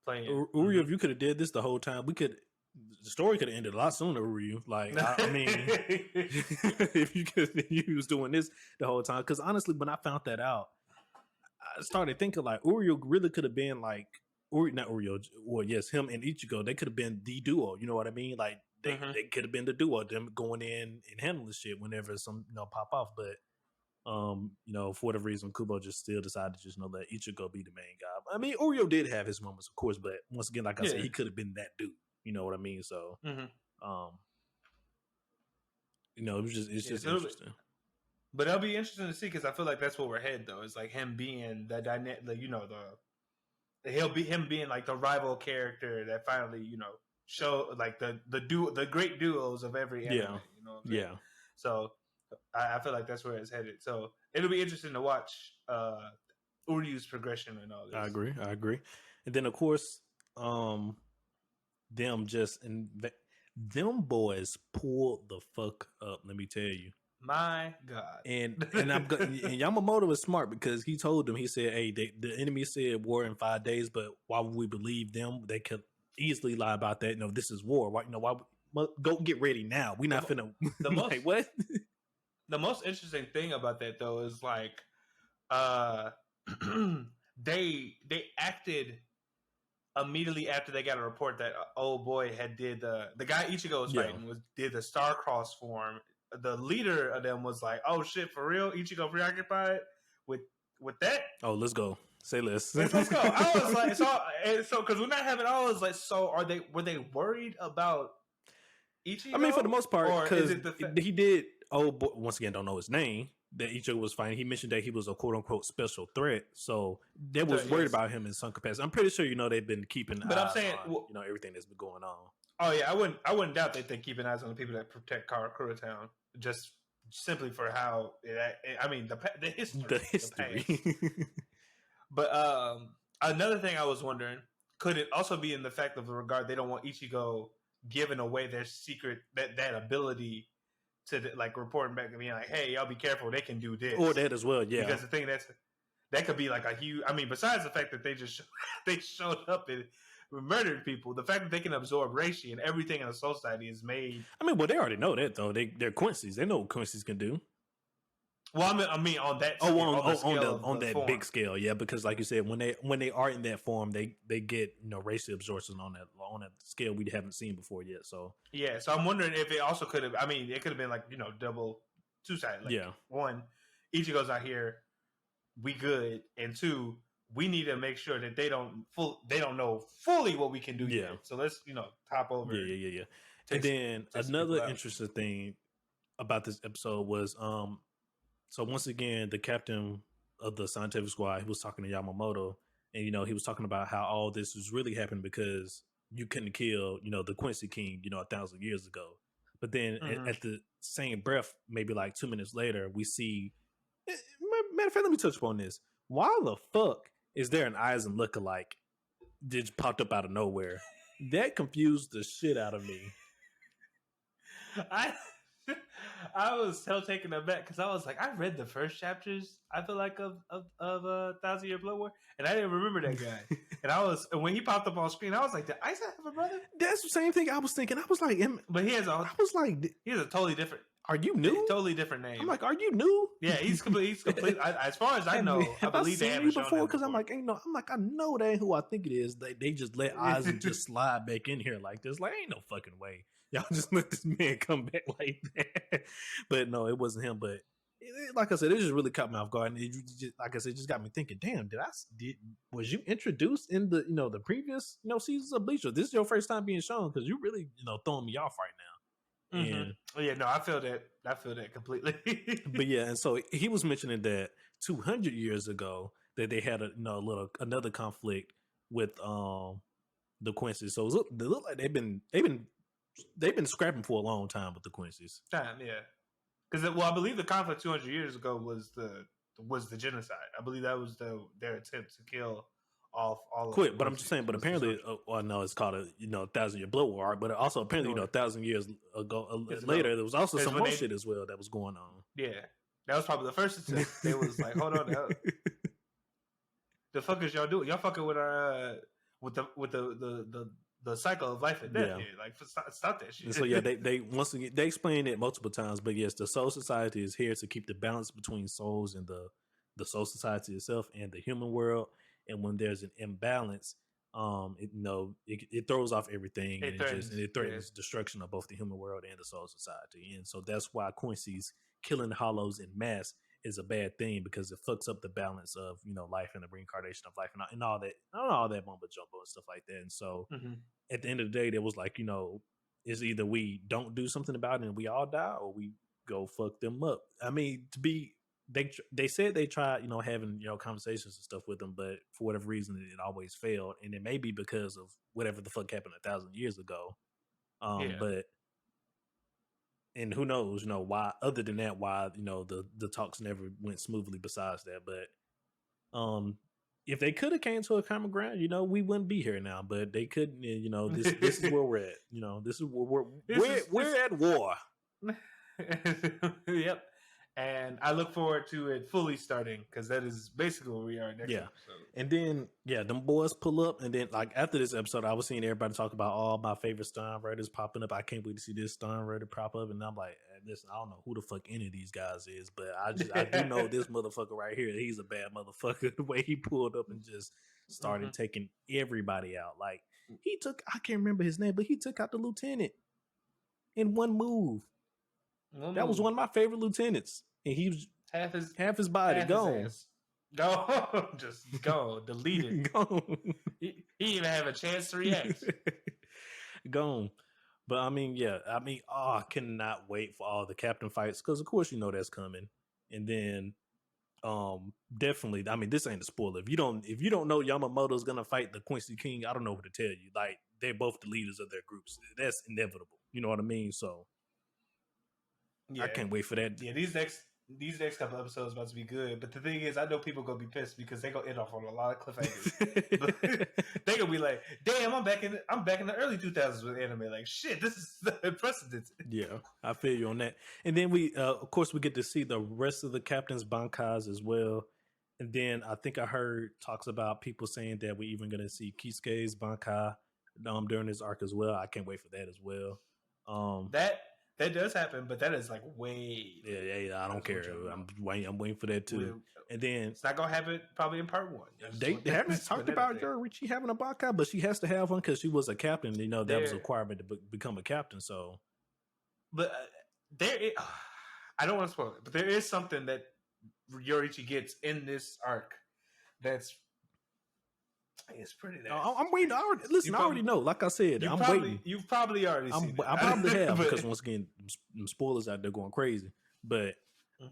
Playing. Uryu, if you could have did this the whole time, the story could have ended a lot sooner. Uryu, like I mean, if you was doing this the whole time, because honestly, when I found that out, I started thinking like Uryu really could have been like not Uryu, or yes, him and Ichigo. They could have been the duo. You know what I mean? Like they could have been the duo, them going in and handling shit whenever some pop off, but. For whatever reason, Kubo just still decided to just let Ichigo be the main guy. I mean, Uryu did have his moments, of course, but once again, like I said, he could have been that dude. You know what I mean? So, it's just interesting. But it'll be interesting to see, because I feel like that's where we're headed, though. It's like him being the dynamic, him being like the rival character that finally, show like the great duos of every anime. Yeah. You know what I'm saying? Yeah. So I feel like that's where it's headed. So it'll be interesting to watch Uryu's progression and all this. I agree. And then of course, them boys pulled the fuck up. Let me tell you. My God. And Yamamoto is smart, because he told them, he said, "Hey, the enemy said war in 5 days, but why would we believe them? They could easily lie about that. This is war. Why? Go get ready now. We're not finna." Like, what? The most interesting thing about that, though, is like, they acted immediately after they got a report that old boy had did the guy Ichigo was fighting did the Starcross form. The leader of them was like, "Oh shit, for real? Ichigo preoccupied with that? Oh, let's go. Say less. Let's go." I was like, so because we're not having all. I was like, so were they worried about Ichigo? I mean, for the most part, because he did. Oh, boy, once again, don't know his name. That Ichigo was fighting. He mentioned that he was a quote unquote special threat, so they was worried about him in some capacity. I'm pretty sure they've been keeping. But I'm saying, on, everything that's been going on. Oh yeah, I wouldn't doubt that they keeping eyes on the people that protect Karakura Town, just simply for how the history. But another thing I was wondering, could it also be in the fact of the regard they don't want Ichigo giving away their secret that ability to like reporting back and being like, "Hey, y'all be careful, they can do this," or that as well. Yeah, because the thing that could be like a huge. I mean, besides the fact that they just they showed up and murdered people, the fact that they can absorb reishi and everything in a society is made. I mean, well, they already know that though. They're Quincy's. They know what Quincy's can do. Well, I mean on that. On that big scale, yeah. Because like you said, when they are in that form, they get racial absorption on that scale we haven't seen before yet. So yeah, so I'm wondering if it also could have. I mean, it could have been like double two-sided. Like, one, Ichigo's out here, we good, and two, we need to make sure that they don't know fully what we can do. Yeah. Yet. So let's top over. Yeah. And then another interesting thing about this episode was so once again, the captain of the scientific squad, he was talking to Yamamoto, and he was talking about how all this was really happening because you couldn't kill the Quincy King 1,000 years ago. But then at the same breath, maybe like 2 minutes later, we see. Matter of fact, let me touch upon this. Why the fuck is there an Aizen lookalike that just popped up out of nowhere? That confused the shit out of me. I was so taken aback because I was like, I read the first chapters, I feel like of 1,000 Year Blood War, and I didn't remember that guy. And when he popped up on screen, I was like, did Aizen have a brother? That's the same thing I was thinking. I was like, but he has a totally different. Are you new? Totally different name. I'm like, are you new? Yeah, he's complete. As far as I know, I believe they haven't shown before. Because I'm like, I know that ain't who I think it is. They just let Aizen just slide back in here like this. Like, ain't no fucking way. y'all just let this man come back like that. But no, it wasn't him. But like I said, it just really caught me off guard, and it just, like I said, just got me thinking. Damn, was you introduced in the the previous seasons of Bleach? Or this is your first time being shown? Because you really throwing me off right now. Mm-hmm. And yeah, no, I feel that completely. but yeah, and so he was mentioning that 200 years ago that they had another conflict with the Quincy's. So they look like they've been scrapping for a long time with the Quincy's. Time, yeah. Because I believe the conflict 200 years ago was the genocide. I believe that was their attempt to kill off all. Quick, but I'm just saying. But apparently, no, it's called a 1,000-year blood war. But also apparently, 1,000 years ago later, there was also some more shit as well that was going on. Yeah, that was probably the first attempt. They was like, hold on, the fuck is y'all doing? Y'all fucking with our with the cycle of life and death here. Like, stop that shit. And so yeah, they once again they explain it multiple times. But yes, the Soul Society is here to keep the balance between souls and the Soul Society itself and the human world. And when there's an imbalance, it throws off everything, and it threatens destruction of both the human world and the Soul Society. And so that's why Quincy's killing hollows in mass is a bad thing, because it fucks up the balance of life and the reincarnation of life and all that mumbo jumbo and stuff like that. And so at the end of the day, there was like it's either we don't do something about it and we all die, or we go fuck them up. I mean, they said they tried having conversations and stuff with them, but for whatever reason it always failed, and it may be because of whatever the fuck happened 1,000 years ago. But and who knows why, other than that, why the talks never went smoothly besides that. But if they could have came to a common ground, we wouldn't be here now. But they couldn't. This is where we're at. This is where we're at war. Yep. And I look forward to it fully starting, because that is basically where we are next episode. And then, them boys pull up. And then, like, after this episode, I was seeing everybody talk about all my favorite Stein Raiders popping up. I can't wait to see this Stein Raider pop up. And I'm like, listen, I don't know who the fuck any of these guys is, but I do know this motherfucker right here, he's a bad motherfucker. The way he pulled up and just started taking everybody out. Like, I can't remember his name, but he took out the lieutenant in one move. That was one of my favorite lieutenants, and he was half his body gone. Go, just go, deleted. Gone. He even have a chance to react. Gone. But I mean, I cannot wait for all the captain fights, because of course that's coming. And then, definitely, I mean, this ain't a spoiler. If you don't know Yamamoto's gonna fight the Quincy King, I don't know what to tell you. Like, they're both the leaders of their groups. That's inevitable. You know what I mean? So. Yeah. I can't wait for that. Yeah, these next couple episodes about to be good. But the thing is, I know people gonna be pissed because they gonna end off on a lot of cliffhangers. They gonna be like, "Damn, I'm back in the early 2000s with anime. Like, shit, this is unprecedented." Yeah, I feel you on that. And then we, of course, we get to see the rest of the captain's bankais as well. And then I think I heard talks about people saying that we're even gonna see Kisuke's bankai during this arc as well. I can't wait for that as well. That does happen, but that is like way. Yeah. I don't care. I'm waiting for that too. And then it's not gonna happen probably in part 1. They haven't talked about Richie having a bankai, but she has to have one because she was a captain. That was a requirement to become a captain. So, but I don't want to spoil it, but there is something that Yorichi gets in this arc that's. It's pretty nice. I'm waiting. I already know. Like I said, I'm waiting. You've probably already seen it. I probably have, because once again, spoilers out there going crazy. But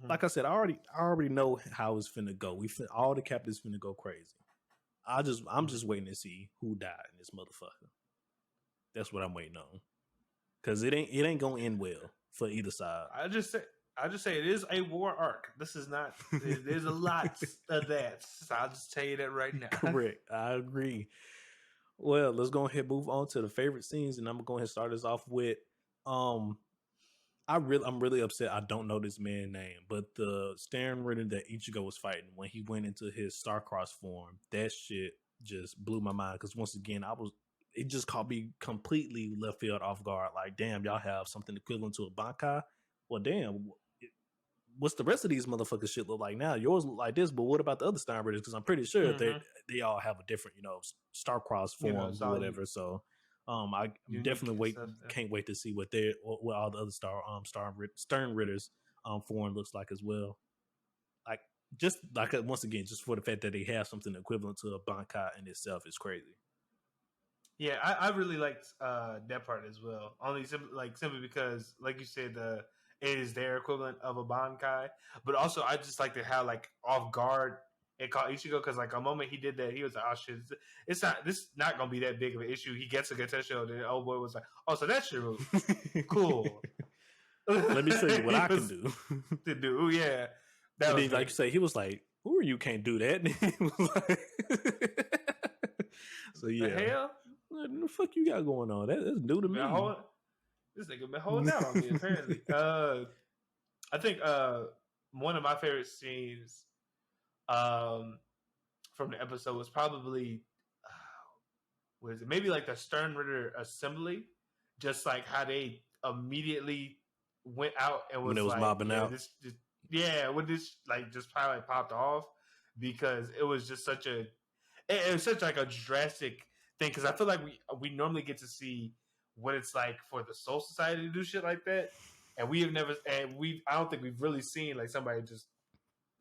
like I said, I already know how it's finna go. All the captains finna go crazy. I'm just waiting to see who died in this motherfucker. That's what I'm waiting on, because it ain't gonna end well for either side. I just say it is a war arc. This is not. There's a lot of that. So I'll just tell you that right now. Correct. I agree. Well, let's go ahead and move on to the favorite scenes, and I'm going to start us off with. I'm really upset. I don't know this man's name, but the Stern Ritter that Ichigo was fighting when he went into his Starcross form, that shit just blew my mind. Because once again, it just caught me completely left field off guard. Like, damn, y'all have something equivalent to a bankai. Well, damn. What's the rest of these motherfuckers shit look like now? Yours look like this, but what about the other Steinbreakers? Because I'm pretty sure they all have a different, Starcross form or whatever. So, I Unique definitely stuff. can't wait to see what all the other Stern Ritters form looks like as well. Like just like once again, just for the fact that they have something equivalent to a Bankai in itself is crazy. Yeah, I really liked that part as well. Only simply because, like you said, it is their equivalent of a Bankai. But also, I just like how like off guard it caught Ichigo because like a moment he did that, he was like, "Oh shit, this is not gonna be that big of an issue." He gets a Gatesho, then the old boy was like, "Oh, so that's your move, cool." Let me show you what I can do. To do, yeah. That And was then, like you say, he was like, "Who are you? Can't do that." And he was like, so yeah, the hell. what the fuck you got going on? That's new to me. This nigga been holding out on me apparently. I think one of my favorite scenes from the episode was probably what is it? Maybe like the Stern Ritter assembly, just like how they immediately went out and was when it was like, mobbing yeah, out. when this like just probably popped off because it was just it was such like a drastic thing because I feel like we normally get to see what it's like for the Soul Society to do shit like that, and I don't think we've really seen like somebody just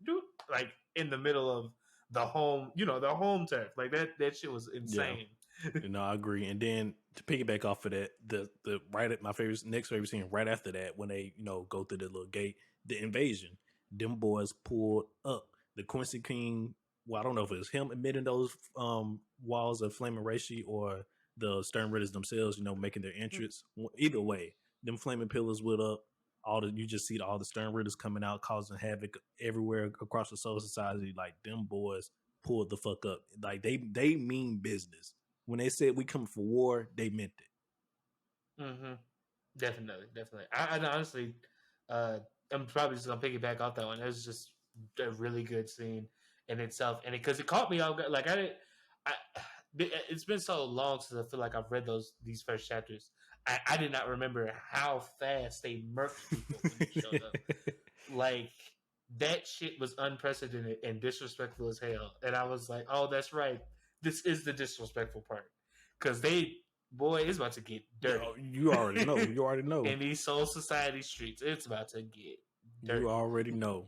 do like in the middle of the home, the home turf like that shit was insane. Yeah. I agree. And then to piggyback off of that, the right at my next favorite scene right after that when they go through the little gate, the invasion, them boys pulled up the Quincy King. Well, I don't know if it was him admitting those walls of Flaming Reishi or the Stern Ritters themselves, making their entrance. Either way, them flaming pillars went up. You just see all the Stern Ritters coming out, causing havoc everywhere across the Soul Society. Like them boys pulled the fuck up. Like they mean business. When they said we come for war, they meant it. Mm-hmm. Definitely. I honestly, I'm probably just gonna piggyback off that one. It was just a really good scene in itself, and because it caught me off guard. Like it's been so long since I feel like I've read these first chapters. I did not remember how fast they murked people when they showed up. Like that shit was unprecedented and disrespectful as hell. And I was like, oh, that's right. This is the disrespectful part because it's about to get dirty. You already know. In these Soul Society streets, it's about to get dirty. You already know.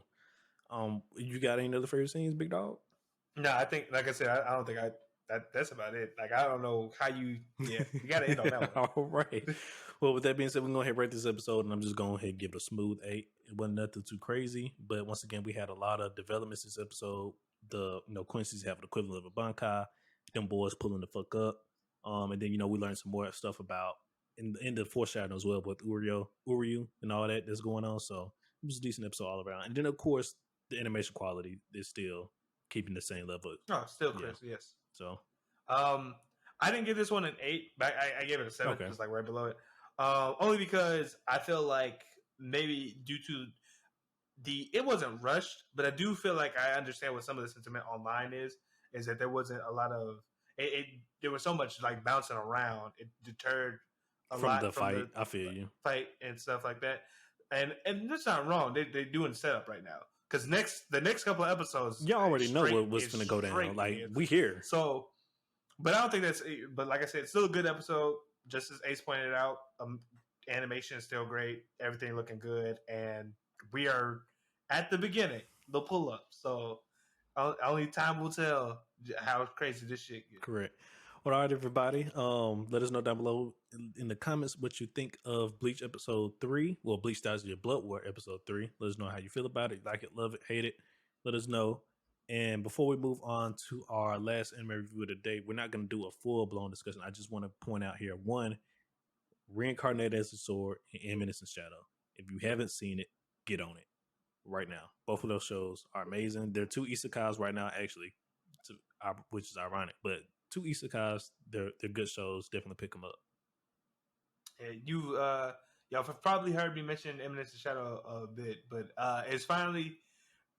You got any other favorite scenes, big dog? No, I think, like I said, I don't think that's about it. Like, I don't know how you got to end on that one. All right. Well, with that being said, we're going to rate this episode, and I'm just going to give it a smooth 8. It wasn't nothing too crazy, but once again, we had a lot of developments this episode. The Quincy's have an equivalent of a Bankai, them boys pulling the fuck up. And then, we learned some more stuff about in the foreshadowing as well with Uryu and all that's going on. So it was a decent episode all around. And then, of course, the animation quality is still keeping the same level. Oh, still crisp, yes. So, I didn't give this one an 8, but I gave it a 7, just like right below it. Only because I feel like maybe due to it wasn't rushed, but I do feel like I understand what some of the sentiment online is that there wasn't a lot of there was so much like bouncing around. It deterred a lot from the fight. I feel you. Fight and stuff like that. And that's not wrong. They're doing setup right now. Because the next couple of episodes, y'all already know what's going to go down. Like we here. So, but I don't think that's. But like I said, it's still a good episode. Just as Ace pointed out, animation is still great. Everything looking good, and we are at the beginning, the pull up. So only time will tell how crazy this shit gets. Correct. Well, all right, everybody. Let us know down below in the comments what you think of Bleach episode 3. Well, Bleach Styles Your Blood War episode 3. Let us know how you feel about it. Like it, love it, hate it. Let us know. And before we move on to our last anime review of the day, we're not going to do a full-blown discussion. I just want to point out here, one, Reincarnated as a Sword and Eminence and Shadow. If you haven't seen it, get on it right now. Both of those shows are amazing. They're 2 isekais right now, actually, which is ironic, but 2 isekais, they're good shows. Definitely pick them up. Yeah, y'all have probably heard me mention Eminence and Shadow a bit, but it's finally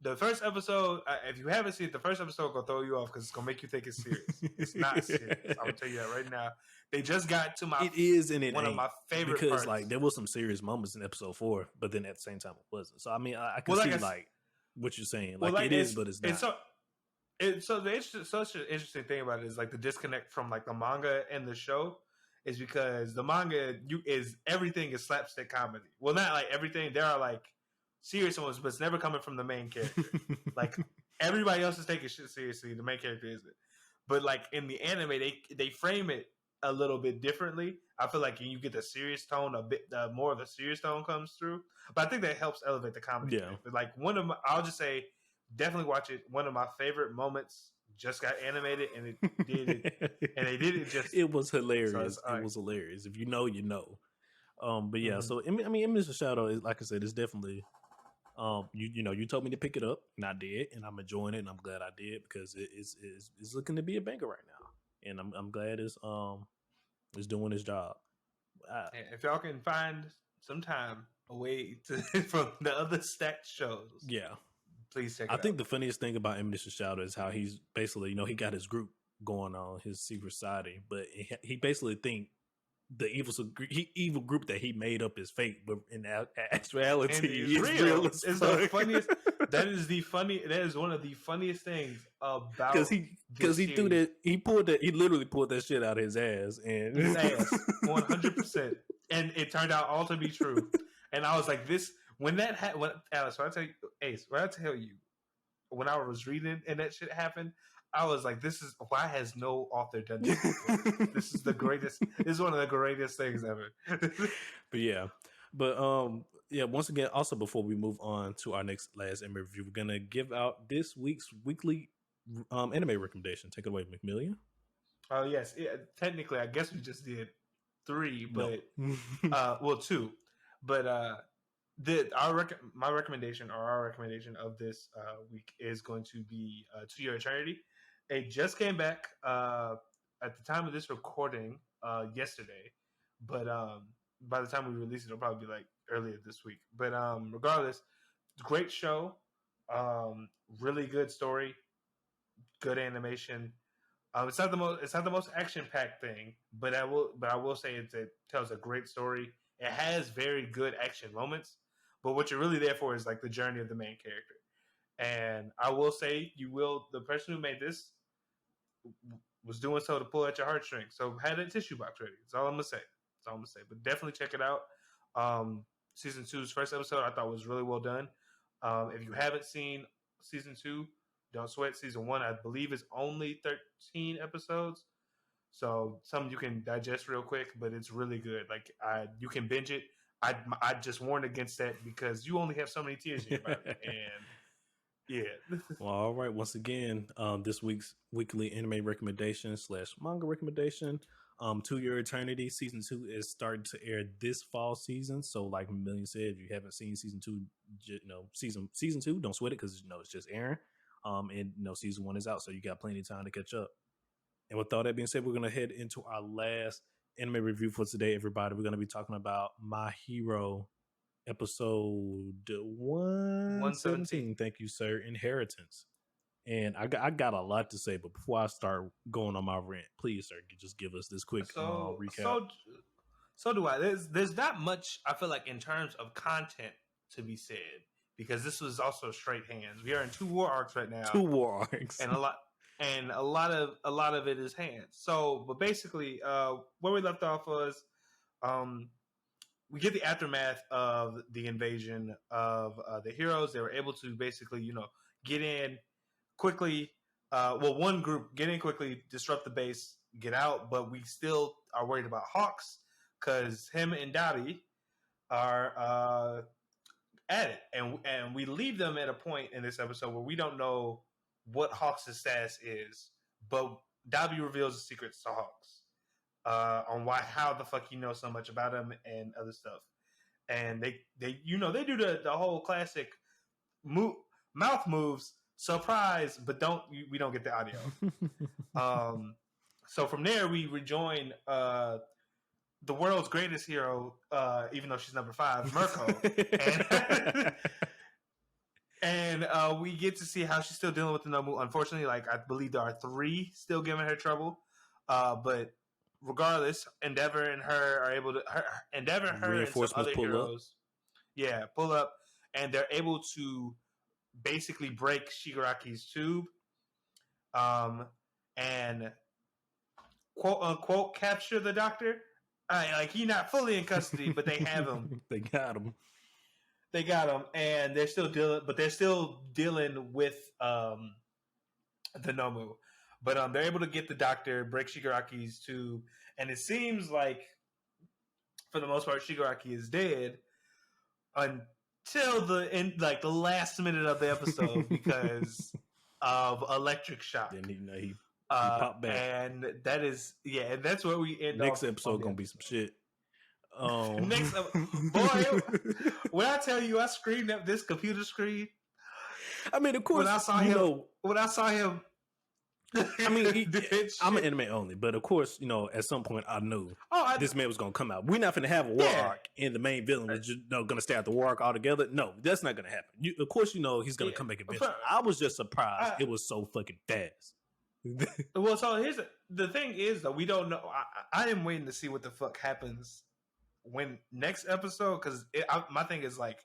the first episode. If you haven't seen it, the first episode will throw you off because it's gonna make you think it's serious. It's not serious. I'm gonna tell you that right now. They just got to my. It is, and it one ain't, of my favorite because parts. like there was some serious moments in episode 4, but then at the same time it wasn't. So I mean, I can see like what you're saying. Like it is, but it's not. So the such an interesting thing about it is like the disconnect from like the manga and the show is because the manga everything is slapstick comedy. Well, not like everything. There are like serious ones, but it's never coming from the main character. Like everybody else is taking shit seriously. The main character isn't. But like in the anime, they frame it a little bit differently. I feel like you get the serious tone a bit, more of the serious tone comes through. But I think that helps elevate the comedy. Yeah. But like I'll just say, definitely watch it. One of my favorite moments just got animated, and it did it, and they did it just. It was hilarious. So it was hilarious. If you know, you know. But yeah, so I mean, Mr. Shadow is, like I said, it's definitely. You know, you told me to pick it up, and I did, and I'm enjoying it, and I'm glad I did because it's looking to be a banger right now, and I'm glad it's doing its job. If y'all can find some time away from the other stacked shows, yeah, please check it out. I think the funniest thing about Mr. Shadow is how he's basically, you know, he got his group going on, his secret society, but he basically think the evil group that he made up is fake, but in actuality, it's real. It's the funniest. That is one of the funniest things about because he threw that he literally pulled that shit out of his ass and 100%, and it turned out all to be true. And I was like, this when Alice, when I tell you, Ace, when I tell you, when I was reading and that shit happened, I was like, this is why has no author done this before? This is the greatest. This is one of the greatest things ever. But yeah, once again, also before we move on to our last anime review, we're gonna give out this week's weekly anime recommendation. Take it away, McMillian. Oh yes, technically, I guess we just did 3, but no. 2. But our recommendation of this week is going to be To Your Eternity. It just came back at the time of this recording yesterday, but by the time we release it, it'll probably be like earlier this week. But regardless, great show, really good story, good animation. It's not the most action packed thing, but I will say it tells a great story. It has very good action moments, but what you're really there for is like the journey of the main character. And I will say, the person who made this was doing so to pull at your heartstrings. So had a tissue box ready. That's all I'm gonna say. But definitely check it out. Season 2's first episode I thought was really well done. If you haven't seen season 2, don't sweat. Season 1, I believe, is only 13 episodes. So some you can digest real quick, but it's really good. Like you can binge it. I just warned against that because you only have so many tears in your body. And yeah. Well, all right. Once again, this week's weekly anime recommendation / manga recommendation. To Your Eternity season 2 is starting to air this fall season. So, like McMillian said, if you haven't seen season 2, season 2, don't sweat it because it's just airing. And season 1 is out, so you got plenty of time to catch up. And with all that being said, we're gonna head into our last anime review for today, everybody. We're gonna be talking about My Hero episode 117. Thank you, sir. Inheritance. And I got a lot to say, but before I start going on my rant, please, sir, just give us this quick recap. So do I. There's not much, I feel like, in terms of content to be said, because this was also straight hands. We are in 2 war arcs right now. 2 war arcs. And a lot of it is hands. So, but basically, where we left off was we get the aftermath of the invasion of the heroes. They were able to basically, get in quickly. One group get in quickly, disrupt the base, get out, but we still are worried about Hawks because him and Dabi are at it, and we leave them at a point in this episode where we don't know what Hawks' status is, but Dabi reveals the secrets to Hawks on how the fuck he knows so much about him and other stuff, and they do the whole classic mouth moves. Surprise, but we don't get the audio. So from there we rejoin the world's greatest hero, even though she's number 5, Mirko, and we get to see how she's still dealing with the Nomu. Unfortunately, I believe there are 3 still giving her trouble, but regardless, Endeavor and her are able to and some other heroes, pull up, and they're able to basically break Shigaraki's tube, and quote unquote capture the doctor. Like he's not fully in custody, but they have him. They got him. They got him, and they're still dealing with the Nomu. But they're able to get the doctor, break Shigaraki's tube, and it seems like, for the most part, Shigaraki is dead until the end, like the last minute of the episode, because of electric shock. Then he popped back, and that is and that's where we end. Next episode gonna be some shit. Next, boy, when I tell you I screamed at this computer screen. I mean, of course, when I saw him. I mean, I'm an anime only, but of course, at some point I knew this man was gonna come out. We're not gonna have a war arc, and the main villain was just gonna stay out the war arc altogether. No, that's not gonna happen. Of course, he's gonna come back eventually. I was just surprised it was so fucking fast. Well, so here's the thing is though, we don't know. I am waiting to see what the fuck happens when next episode, because my thing is like,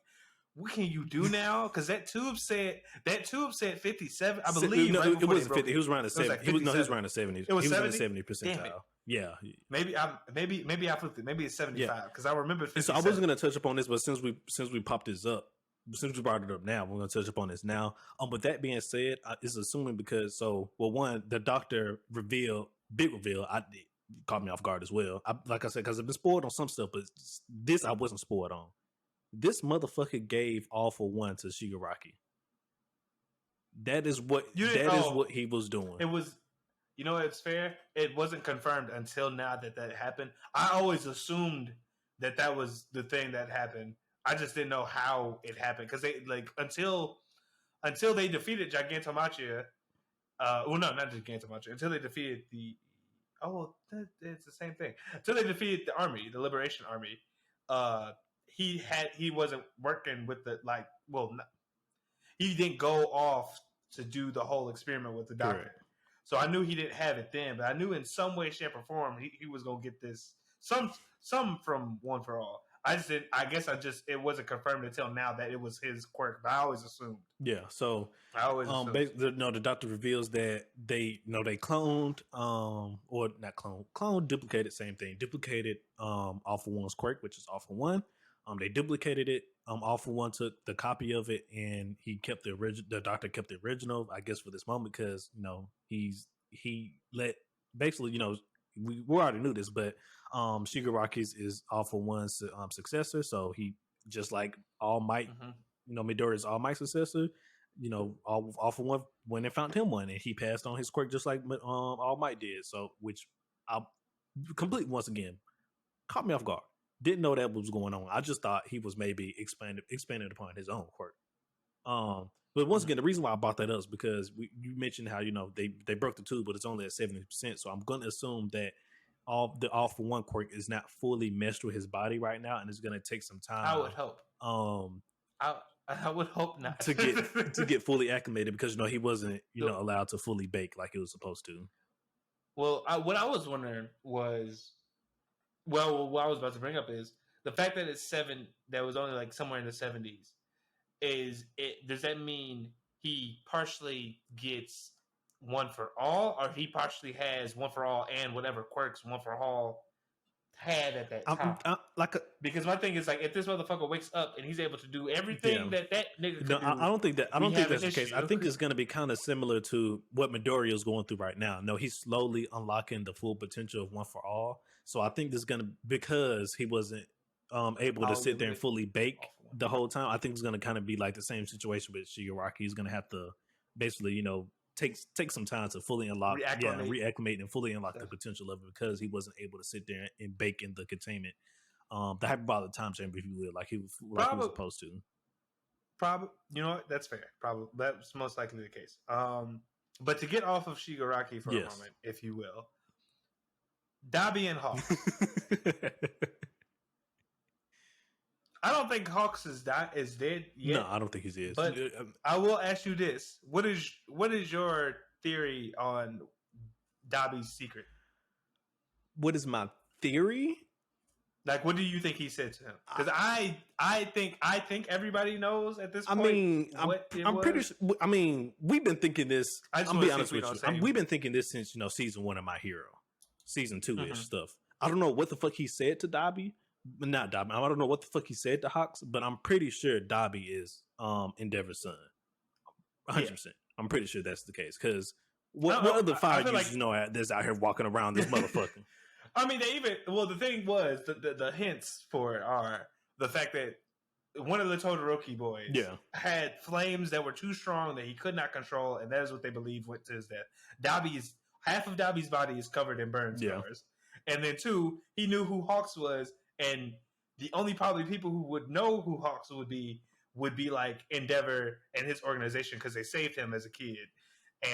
what can you do now? Because that tube said 57. I believe. No, it wasn't 50. He was around the 70. He was around the 70s. It was he was 70? in the 70 percentile. Yeah. Maybe I flipped it. Maybe it's 75 because I remember 57. So I wasn't going to touch upon this, but since we popped this up, since we brought it up now, we're going to touch upon this now. With that being said, it's assuming because one, the doctor big reveal. Caught me off guard as well. Like I said, because I've been spoiled on some stuff, but this I wasn't spoiled on. This motherfucker gave All For One to Shigaraki. That is what what he was doing. It was, it's fair. It wasn't confirmed until now that happened. I always assumed that was the thing that happened. I just didn't know how it happened because they until they defeated Gigantomachia. Well, no, not Gigantomachia. Until they defeated the. It's the same thing. Until they defeated the army, the Liberation Army. He wasn't working with he didn't go off to do the whole experiment with the doctor. Correct. So I knew he didn't have it then, but I knew in some way, shape, or form he was gonna get this some from One for All. It wasn't confirmed until now that it was his quirk, but I always assumed. Yeah, so I always assumed. The doctor reveals that they cloned or not cloned, duplicated, same thing, duplicated All For One's quirk, which is All For One. They duplicated it. All For One took the copy of it, and he kept the original. The doctor kept the original, I guess, for this moment because he let basically we already knew this, but Shigaraki's is All For One's successor, so he just like All Might, Midoriya's All Might's successor. All For One went and found him one, and he passed on his quirk just like All Might did. So, which I'll complete once again, caught me off guard. Didn't know that was going on. I just thought he was maybe expanded upon his own quirk. But once again, the reason why I brought that up is because you mentioned how they broke the tube, but it's only at 70%. So I'm going to assume that the All For One quirk is not fully meshed with his body right now, and it's going to take some time. I would hope. I would hope not to get fully acclimated because he wasn't allowed to fully bake like it was supposed to. Well, what I was wondering was. Well, what I was about to bring up is the fact that it's 7. That was only somewhere in the 70s. Does that mean he partially gets One For All, or he partially has One For All and whatever quirks One For All had at that time? Because my thing is if this motherfucker wakes up and he's able to do everything that nigga could do, I don't think that's the case. I think it's going to be kind of similar to what Midoriya is going through right now. No, he's slowly unlocking the full potential of One For All. So I think this is going to, because he wasn't able to sit there and fully bake the whole time, I think it's going to kind of be like the same situation with Shigaraki. He's going to have to basically, take some time to fully unlock, reacclimate and fully unlock the potential of it because he wasn't able to sit there and bake in the containment, the hyperbolic time chamber, if you will, like he was supposed to. Probably, that's fair. Probably that's most likely the case. But to get off of Shigaraki for a moment, if you will. Dabi and Hawks. I don't think Hawks is dead yet. No, I don't think he's dead. But I will ask you this: what is your theory on Dabi's secret? What is my theory? What do you think he said to him? Because I think everybody knows at this point. I'm pretty sure. I mean, we've been thinking this. I'm be honest with you. We've been thinking this since season 1 of My Hero. Season 2-ish stuff. I don't know what the fuck he said to Dobby, but not Dobby. I don't know what the fuck he said to Hawks, but I'm pretty sure Dobby is Endeavor's son. 100%. I'm pretty sure that's the case because what other fire users like, you know that's out here walking around this motherfucker? I mean, the thing was the hints for it are the fact that one of the Todoroki boys had flames that were too strong that he could not control, and that is what they believe went to his death. Half of Dobby's body is covered in burn scars. And then 2, he knew who Hawks was, and the only probably people who would know who Hawks would be like Endeavor and his organization because they saved him as a kid.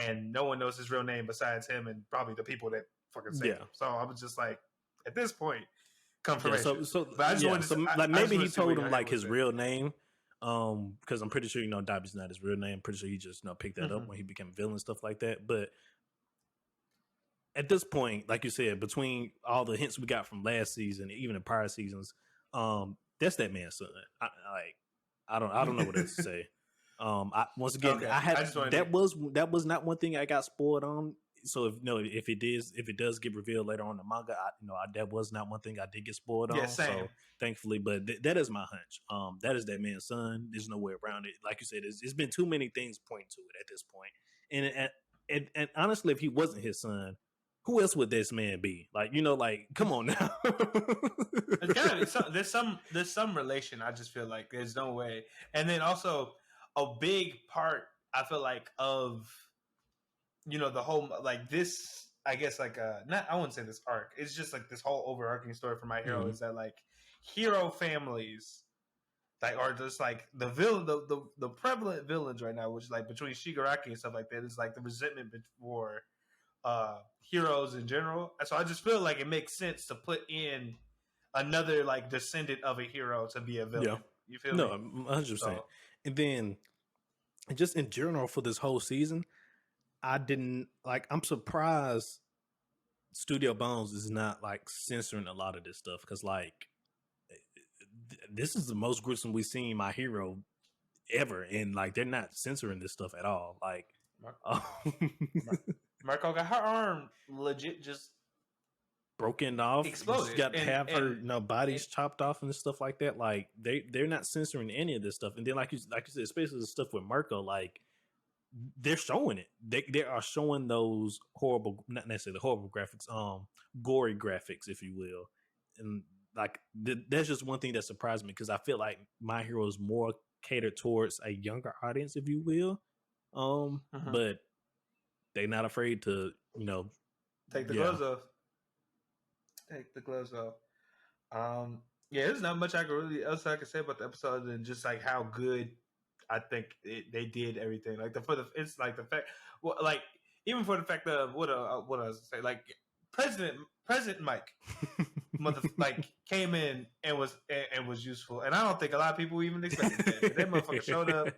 And no one knows his real name besides him and probably the people that fucking saved him. So I was just like, at this point, confirmation. But I just wanted to, maybe he told him like his real name, because I'm pretty sure Dobby's not his real name. I'm pretty sure he just picked that up when he became a villain, stuff like that. But at this point, like you said, between all the hints we got from last season, even in prior seasons, that's that man's son. I don't know what else to say. Once again, that was not one thing I got spoiled on. So if it does get revealed later on in the manga, that was not one thing I did get spoiled on. Same. So thankfully, but that is my hunch. That is that man's son. There's no way around it. Like you said, it's been too many things pointing to it at this point. And honestly, if he wasn't his son, who else would this man be? Like, come on now. It's gotta be there's some relation. I just feel like there's no way. And then also a big part I feel like of the whole like this, I guess like not I wouldn't say this arc. It's just like this whole overarching story for My Hero is that like hero families like are just like the villain, the prevalent villains right now, which is like between Shigaraki and stuff like that, is like the resentment for heroes in general. So I just feel like it makes sense to put in another like descendant of a hero to be a villain. Yeah. You feel me? No, 100%. So, and then just in general for this whole season, I'm surprised Studio Bones is not like censoring a lot of this stuff because like this is the most gruesome we've seen My Hero ever, and like they're not censoring this stuff at all. Like Marco got her arm legit just broken off, exploded. Got half her bodies chopped off and stuff like that. Like they're not censoring any of this stuff. And then like you said, especially the stuff with Marco, like they're showing it. They are showing those horrible, not necessarily horrible graphics, gory graphics, if you will. And like that's just one thing that surprised me because I feel like My Hero is more catered towards a younger audience, if you will. But they're not afraid to, take the gloves off. Take the gloves off. There's not much I can say about the episode than just like how good I think they did everything. Like it's like the fact, well, like even for the fact of what I was say, like President Mike, like came in and was useful, and I don't think a lot of people even expected that. That motherfucker showed up.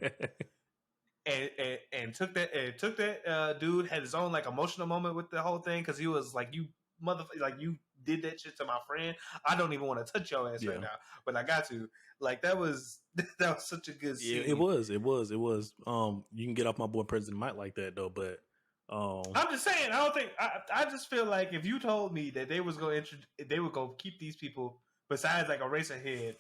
And took that dude had his own like emotional moment with the whole thing because he was like, you motherfucker, like you did that shit to my friend. I don't even want to touch your ass right now, but I got to. Like that was such a good scene. It was. You can get off my boy President Mike like that though, but I'm just saying. I don't think. I just feel like if you told me that they would go keep these people besides like a racer head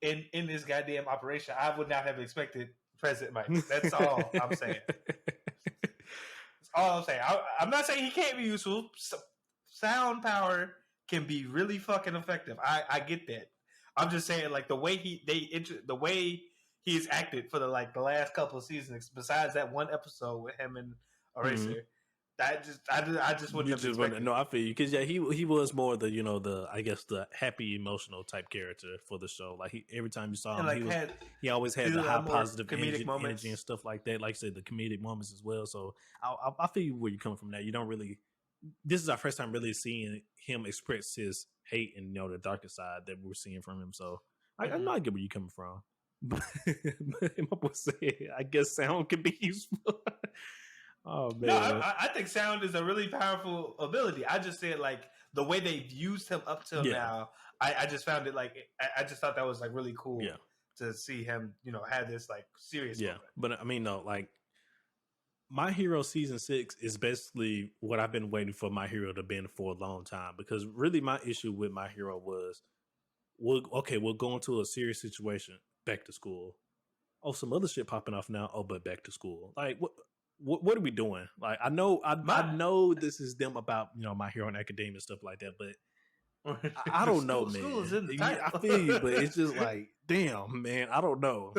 in this goddamn operation, I would not have expected President Mike. That's all I'm saying. That's all I'm saying. I'm not saying he can't be useful. Sound power can be really fucking effective. I get that. I'm just saying, like the way he's acted for the last couple of seasons, besides that one episode with him and Eraser, I just wouldn't have expected. No, I feel you because he was more the I guess the happy emotional type character for the show. Like every time you saw him, he always had the high positive energy and stuff like that. Like I said, the comedic moments as well. So I feel you where you're coming from. That you don't really. This is our first time really seeing him express his hate and the darker side that we're seeing from him. So I know I get where you're coming from. But my boy said, I guess sound can be useful. Oh man! No, I think sound is a really powerful ability. I just said like the way they've used him up till now. I just found it I just thought that was like really cool. Yeah. To see him, have this like serious. Yeah, moment. But I mean, no, like My Hero season 6 is basically what I've been waiting for My Hero to be for a long time, because really my issue with My Hero was, we'll go into a serious situation, back to school. Oh, some other shit popping off now. Oh, but back to school. Like, what are we doing? Like, I know this is them about, My Hero and Academia and stuff like that, but I don't know, man. School is in the title. I feel you, but it's just like, damn, man, I don't know.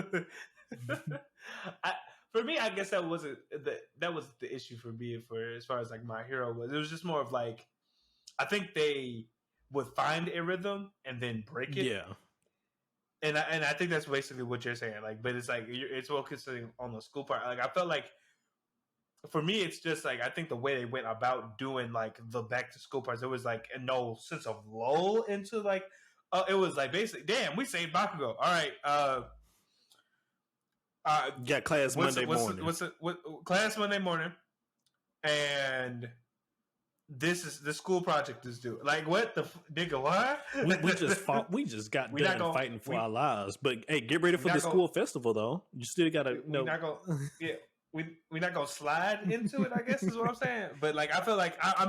For me, I guess that was the issue for me, for as far as like My Hero was. It was just more of like, I think they would find a rhythm and then break it. Yeah. And I think that's basically what you're saying. Like, but it's like it's focusing on the school part. Like, I felt like, for me, it's just like, I think the way they went about doing like the back to school parts, there was like no sense of lull into like, it was like basically, damn, we saved Bakugo. All right, got class Monday morning. Class Monday morning, and this is the school project is due. Like, what the nigga? What? we just fought. We just got done fighting for our lives. But hey, get ready for the school festival though. You still gotta. We're not gonna. Yeah, we're not gonna slide into it, I guess is what I'm saying. But like, I feel like I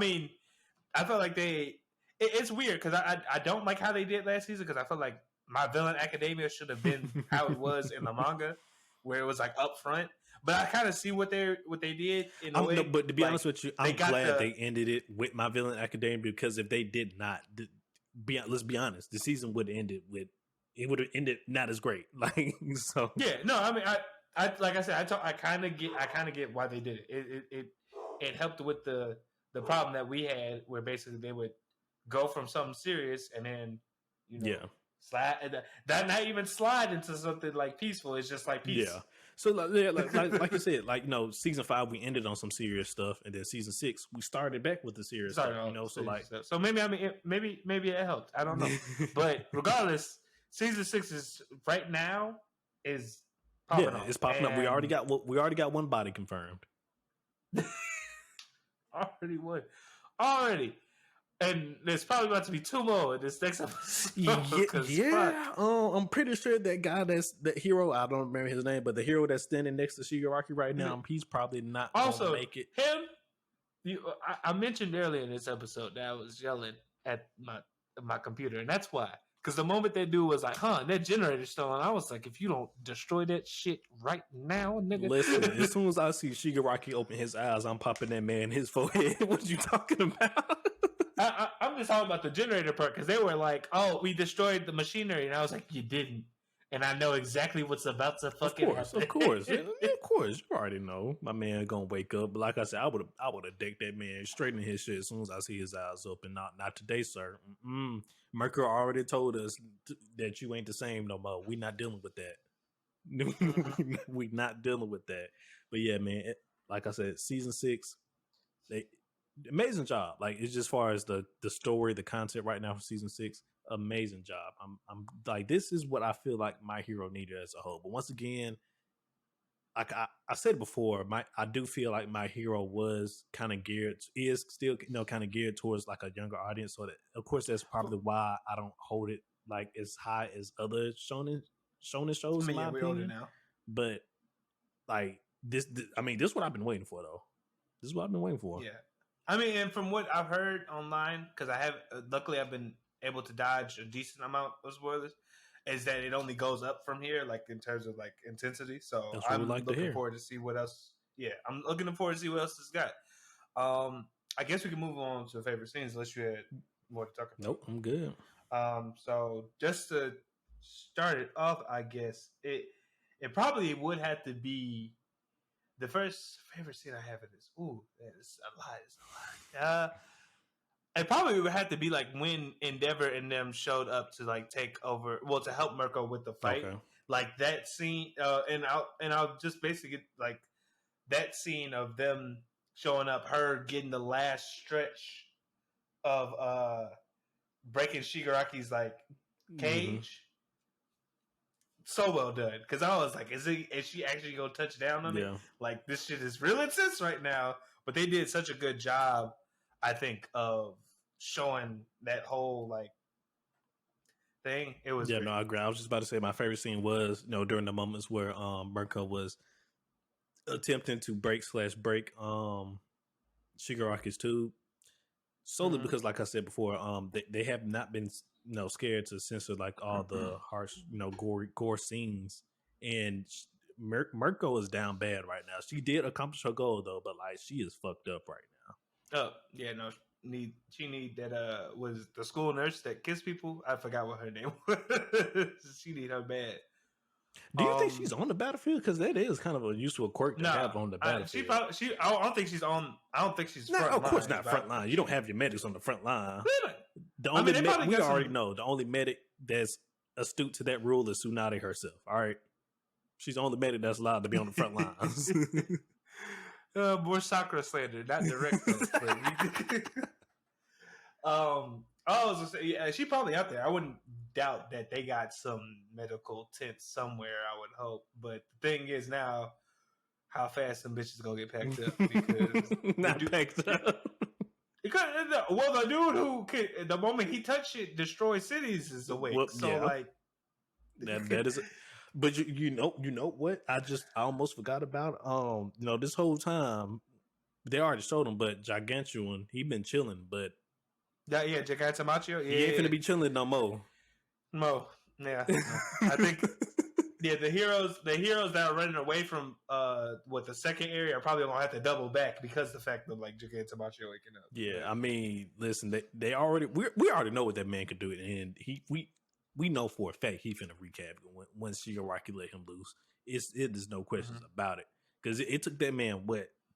feel like it's weird because I don't like how they did last season, because I feel like My Villain Academia should have been how it was in the manga, where it was like up front. But I kind of see what they did in a way. No, but to be honest with you, I'm glad they ended it with My Villain Academia, because if they did not, let's be honest, the season would have ended not as great. Like, so yeah, no, I mean, I like I said, I kind of get why they did it. It helped with the problem that we had, where basically they would go from something serious and then slide that not even slide into something like peaceful. It's just like peace. Yeah. So like you said, like, season 5 we ended on some serious stuff, and then season 6 we started back with the serious stuff. So like, so maybe it helped. I don't know, but regardless, season 6 is right now is popping up. It's popping up. We already got one body confirmed. Already. And there's probably about to be 2 more in this next episode. Yeah. I'm pretty sure that guy that hero, I don't remember his name, but the hero that's standing next to Shigaraki right now, he's probably not gonna make it. Him, I mentioned earlier in this episode that I was yelling at my computer, and that's why. Because the moment that dude was like, that generator's still on, I was like, if you don't destroy that shit right now, nigga. Listen, as soon as I see Shigaraki open his eyes, I'm popping that man in his forehead. What you talking about? I'm just talking about the generator part, because they were like, "Oh, we destroyed the machinery," and I was like, "You didn't," and I know exactly what's about to fucking happen. Of course, you already know my man gonna wake up. But like I said, I would have decked that man straight in his shit as soon as I see his eyes open. Not today, sir. Mercury already told us that you ain't the same no more. We not dealing with that. We not dealing with that. But yeah, man. Like I said, season 6, amazing job. Like, it's just, as far as the story, the content right now for season 6, amazing job. I'm like, this is what I feel like My Hero needed as a whole. But once again, like I said before, I do feel like My Hero is still kind of geared towards like a younger audience. So that, of course, that's probably why I don't hold it like as high as other shonen shows. In my opinion. Now. But like this is what I've been waiting for, though. This is what I've been waiting for. Yeah. I mean, and from what I've heard online, because luckily I've been able to dodge a decent amount of spoilers, is that it only goes up from here, like in terms of like intensity. So I'm looking forward to see what else. Yeah, I'm looking forward to see what else it's got. I guess we can move on to favorite scenes, unless you had more to talk about. Nope, I'm good. So just to start it off, I guess it probably would have to be. The first favorite scene I have in this, it's a lot. It probably would have to be like when Endeavor and them showed up to like take over, to help Mirko with the fight. Okay. Like that scene, and I'll just basically like that scene of them showing up, her getting the last stretch of breaking Shigaraki's like cage. So well done, because I was like, is she actually gonna touch down on it? Like, this shit is real intense right now. But they did such a good job, I think, of showing that whole like thing. It was I agree. I was just about to say my favorite scene was during the moments where Mirko was attempting to break Shigaraki's tube solely because, like I said before, they have not been scared to censor like all the harsh gore scenes, and Mirko is down bad right now. She did accomplish her goal though, but like she is fucked up right now. Oh yeah, no. She need that was the school nurse that kissed people. I forgot what her name was. She need her bad. Do you think she's on the battlefield? Because that is kind of a useful quirk to have on the battlefield. I don't think she's on. I don't think she's. Of course not front line. You don't have your medics on the front line. Really? The only we already know the only medic that's astute to that rule is Tsunade herself. All right, she's the only medic that's allowed to be on the front lines. More Sakura slander, not direct. I was gonna say, yeah, she probably out there. I wouldn't doubt that they got some medical tents somewhere. I would hope, but the thing is now, how fast some bitches gonna get packed up? Because not packed up. Because the dude who the moment he touched it, destroy cities is awake. Well, so yeah. Like that is. But you know what? I almost forgot about. This whole time they already showed him, but Gigantuan, he been chilling, but. Yeah, Gigantamachio. He ain't finna be chilling no more. Yeah. I think the heroes that are running away from the second area are probably gonna have to double back because of the fact of like Gigantamachio waking up. Yeah, I mean, listen, they already we already know what that man could do, and we know for a fact he finna recap when Shigaraki let him loose. It is no questions about it, because it took that man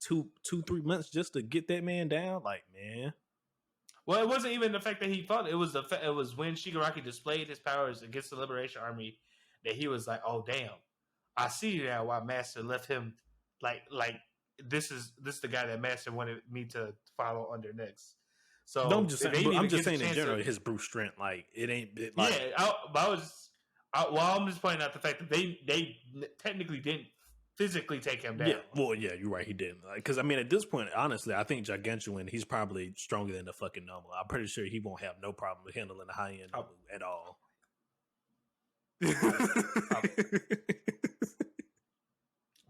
2-3 months just to get that man down. Like, man. Well, it wasn't even the fact that he fought. It was when Shigaraki displayed his powers against the Liberation Army that he was like, "Oh damn, I see now why Master left him. Like this is the guy that Master wanted me to follow under next." So I'm just saying in general, his brute strength, like it ain't. I'm just pointing out the fact that they technically didn't physically take him down. Yeah, well, yeah, you're right. He didn't. Because I mean, at this point, honestly, I think Gigantuan, he's probably stronger than the fucking normal. I'm pretty sure he won't have no problem with handling the high end at all.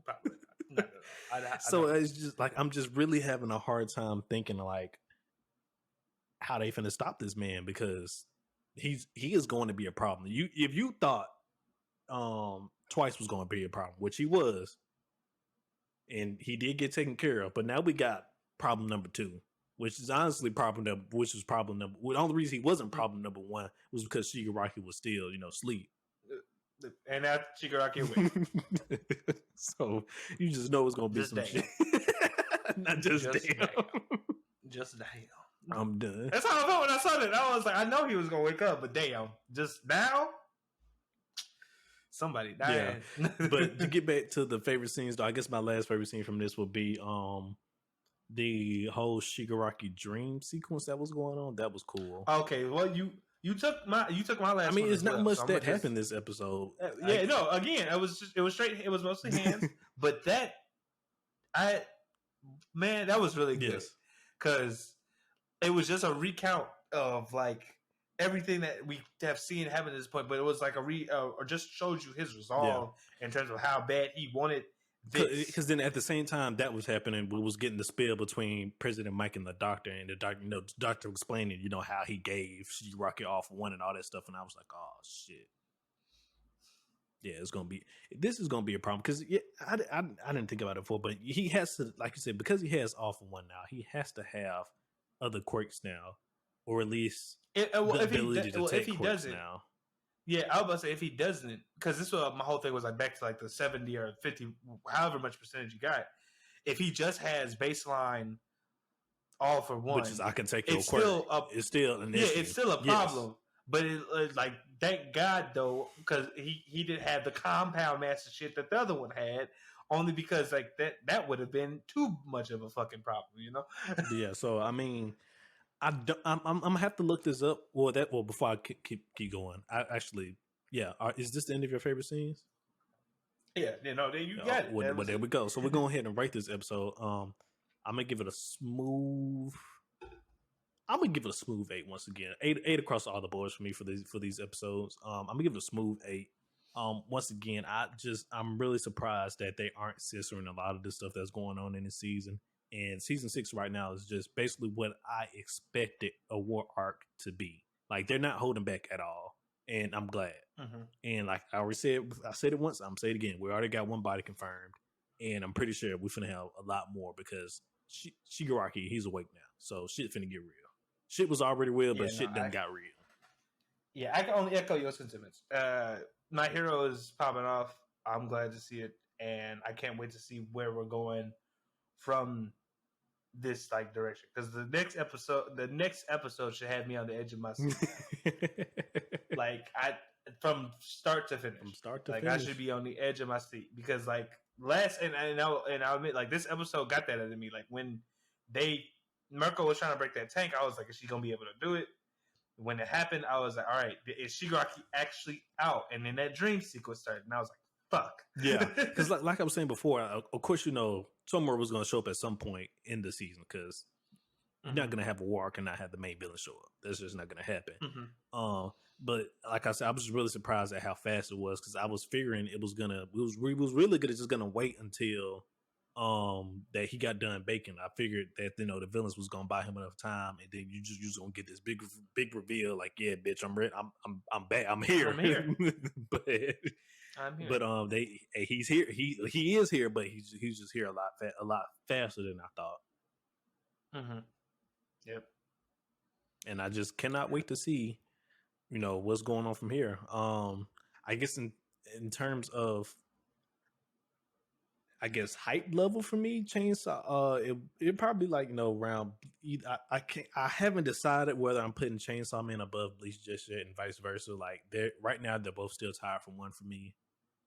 Probably not. So it's just like I'm just really having a hard time thinking like how they finna stop this man, because he is going to be a problem. If you thought Twice was going to be a problem, which he was, and he did get taken care of, but now we got problem number 2, which is honestly problem number. The only reason he wasn't problem number 1 was because Shigaraki was still asleep, and that Shigaraki awake. So you just know it's going to be some shit. Not just damn. Just damn. I'm done. That's how I felt when I saw that. I was like, I know he was gonna wake up, but damn, just now, somebody died. Yeah. But to get back to the favorite scenes, though, I guess my last favorite scene from this would be the whole Shigaraki dream sequence that was going on. That was cool. Okay, well you took my last. I mean, it's not much that happened this episode. Again, it was straight. It was mostly hands, but that was really good because it was just a recount of like everything that we have seen happen at this point, but it was like or just showed you his resolve in terms of how bad he wanted this. Because then at the same time that was happening, we was getting the spill between President Mike and the doctor, and the doctor, the doctor explaining, how he gave Shigaraki off one and all that stuff, and I was like, oh shit. Yeah, this is gonna be a problem because I didn't think about it before, but he has to, like you said, because he has off one now, he has to have other quirks now, or at least the ability to take quirks now. Yeah, I was about to say if he doesn't, because this was my whole thing was like back to like the 70 or 50, however much percentage you got. If he just has baseline all for one, which is I can take your quirk, it's still an issue. Yeah, it's still a problem. Yes. But it, like, thank God though, because he didn't have the compound master shit that the other one had. Only because like that would have been too much of a fucking problem, Yeah. So I mean, I'm gonna have to look this up. Well, before I keep going, is this the end of your favorite scenes? Yeah. No, you got it. Well, there we go. So we're going ahead and rate this episode. I'm gonna give it a smooth. I'm gonna give it a smooth 8 once again. 8 across all the boards for me for these episodes. I'm gonna give it a smooth 8. Once again, I'm really surprised that they aren't censoring a lot of the stuff that's going on in the season. And season 6 right now is just basically what I expected a war arc to be. Like, they're not holding back at all, and I'm glad. Mm-hmm. And like I already said, I said it once, I'm gonna say it again. We already got one body confirmed, and I'm pretty sure we're finna have a lot more because Shigaraki, he's awake now, so shit finna get real. Shit was already real, but shit done got real. Yeah, I can only echo your sentiments. My Hero is popping off. I'm glad to see it, and I can't wait to see where we're going from this like direction. Because the next episode should have me on the edge of my seat. Like from start to finish. I should be on the edge of my seat because like I'll admit like this episode got that out of me. Like when Mirko was trying to break that tank, I was like, is she gonna be able to do it? When it happened, I was like, all right, is Shigaraki actually out? And then that dream sequence started, and I was like, fuck. Yeah, because like I was saying before, of course, Tomura was going to show up at some point in the season because you're not going to have a war arc and not have the main villain show up. That's just not going to happen. But like I said, I was really surprised at how fast it was because I was figuring we was really good at just going to wait until that he got done baking. I figured that the villains was gonna buy him enough time, and then you just gonna get this big reveal. Like, yeah, bitch, I'm ready. I'm back. I'm here. but I'm here. But he's here. He is here, but he's just here a lot faster than I thought. Yep. And I just cannot wait to see, what's going on from here. I guess in terms of, I guess, hype level for me, Chainsaw. It probably like around. I haven't decided whether I'm putting Chainsaw Man above Bleach just yet, and vice versa. Like right now, they're both still tied for one for me,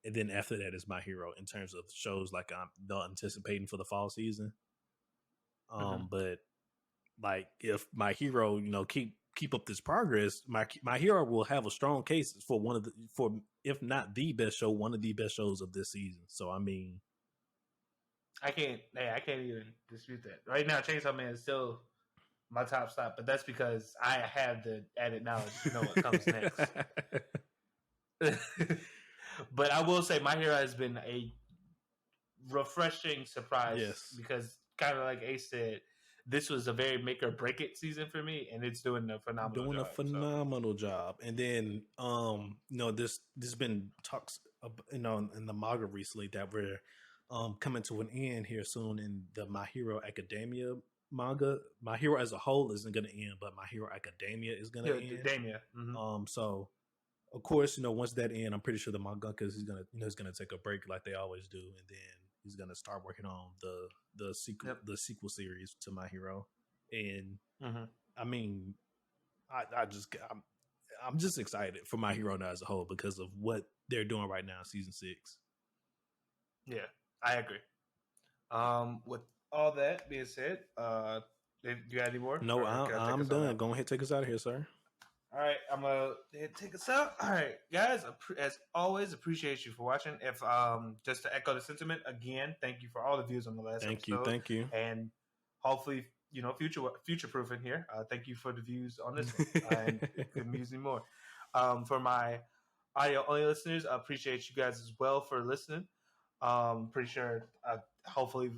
and then after that is My Hero in terms of shows like I'm not anticipating for the fall season. But like if My Hero, keep up this progress, My Hero will have a strong case for if not the best show, one of the best shows of this season. So I mean. I can't even dispute that. Right now, Chainsaw Man is still my top stop, but that's because I have the added knowledge to know what comes next. But I will say, My Hero has been a refreshing surprise because, kind of like Ace said, this was a very make or break it season for me, and it's doing a phenomenal job. And then, there's been talks, in the manga recently that we're coming to an end here soon in the My Hero Academia manga. My Hero as a whole isn't going to end, but My Hero Academia is going to end. Academia. So of course, once that ends, I'm pretty sure the mangaka is going to, he's going to take a break like they always do, and then he's going to start working on the sequel series to My Hero. And I mean, I'm just excited for My Hero now as a whole because of what they're doing right now in season 6. Yeah. I agree. With all that being said, do you have any more? No, I'm done. Go ahead, take us out of here, sir. All right, I'm gonna take us out. All right, guys. As always, appreciate you for watching. If just to echo the sentiment again, thank you for all the views on the last episode. Thank you, and hopefully, future proofing here. Thank you for the views on this one, and amusing more. For my audio only listeners, I appreciate you guys as well for listening. Pretty sure hopefully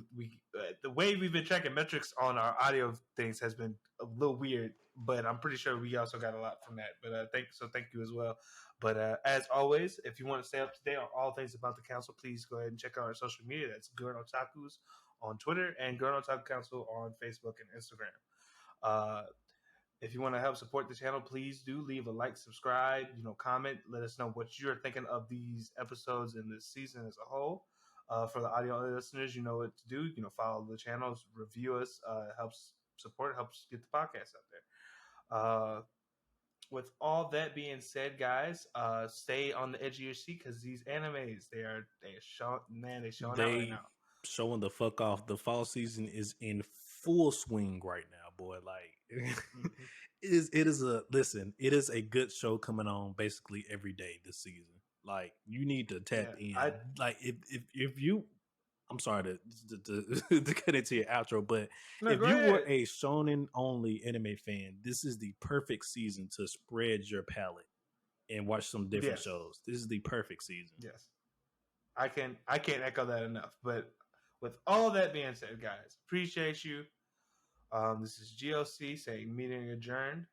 the way we've been tracking metrics on our audio things has been a little weird, but I'm pretty sure we also got a lot from that. But thank you as well. But as always, if you want to stay up to date on all things about the council, please go ahead and check out our social media. That's Gurren Otaku's on Twitter and Gurren Otaku Council on Facebook and Instagram. If you want to help support the channel, please do leave a like, subscribe, comment. Let us know what you're thinking of these episodes and this season as a whole. For the audio listeners, you know what to do. Follow the channels, review us, helps get the podcast out there. With all that being said, guys, stay on the edge of your seat because these animes, they're showing out right now. Showing the fuck off. The fall season is in full swing right now, boy. Like it is a good show coming on basically every day this season. Like you need to tap in. If you, I'm sorry to cut into your outro, but if you were a shonen only anime fan, this is the perfect season to spread your palette and watch some different Yes. shows. This is the perfect season. Yes. I can't echo that enough. But with all that being said, guys, appreciate you. This is GOC saying meeting adjourned.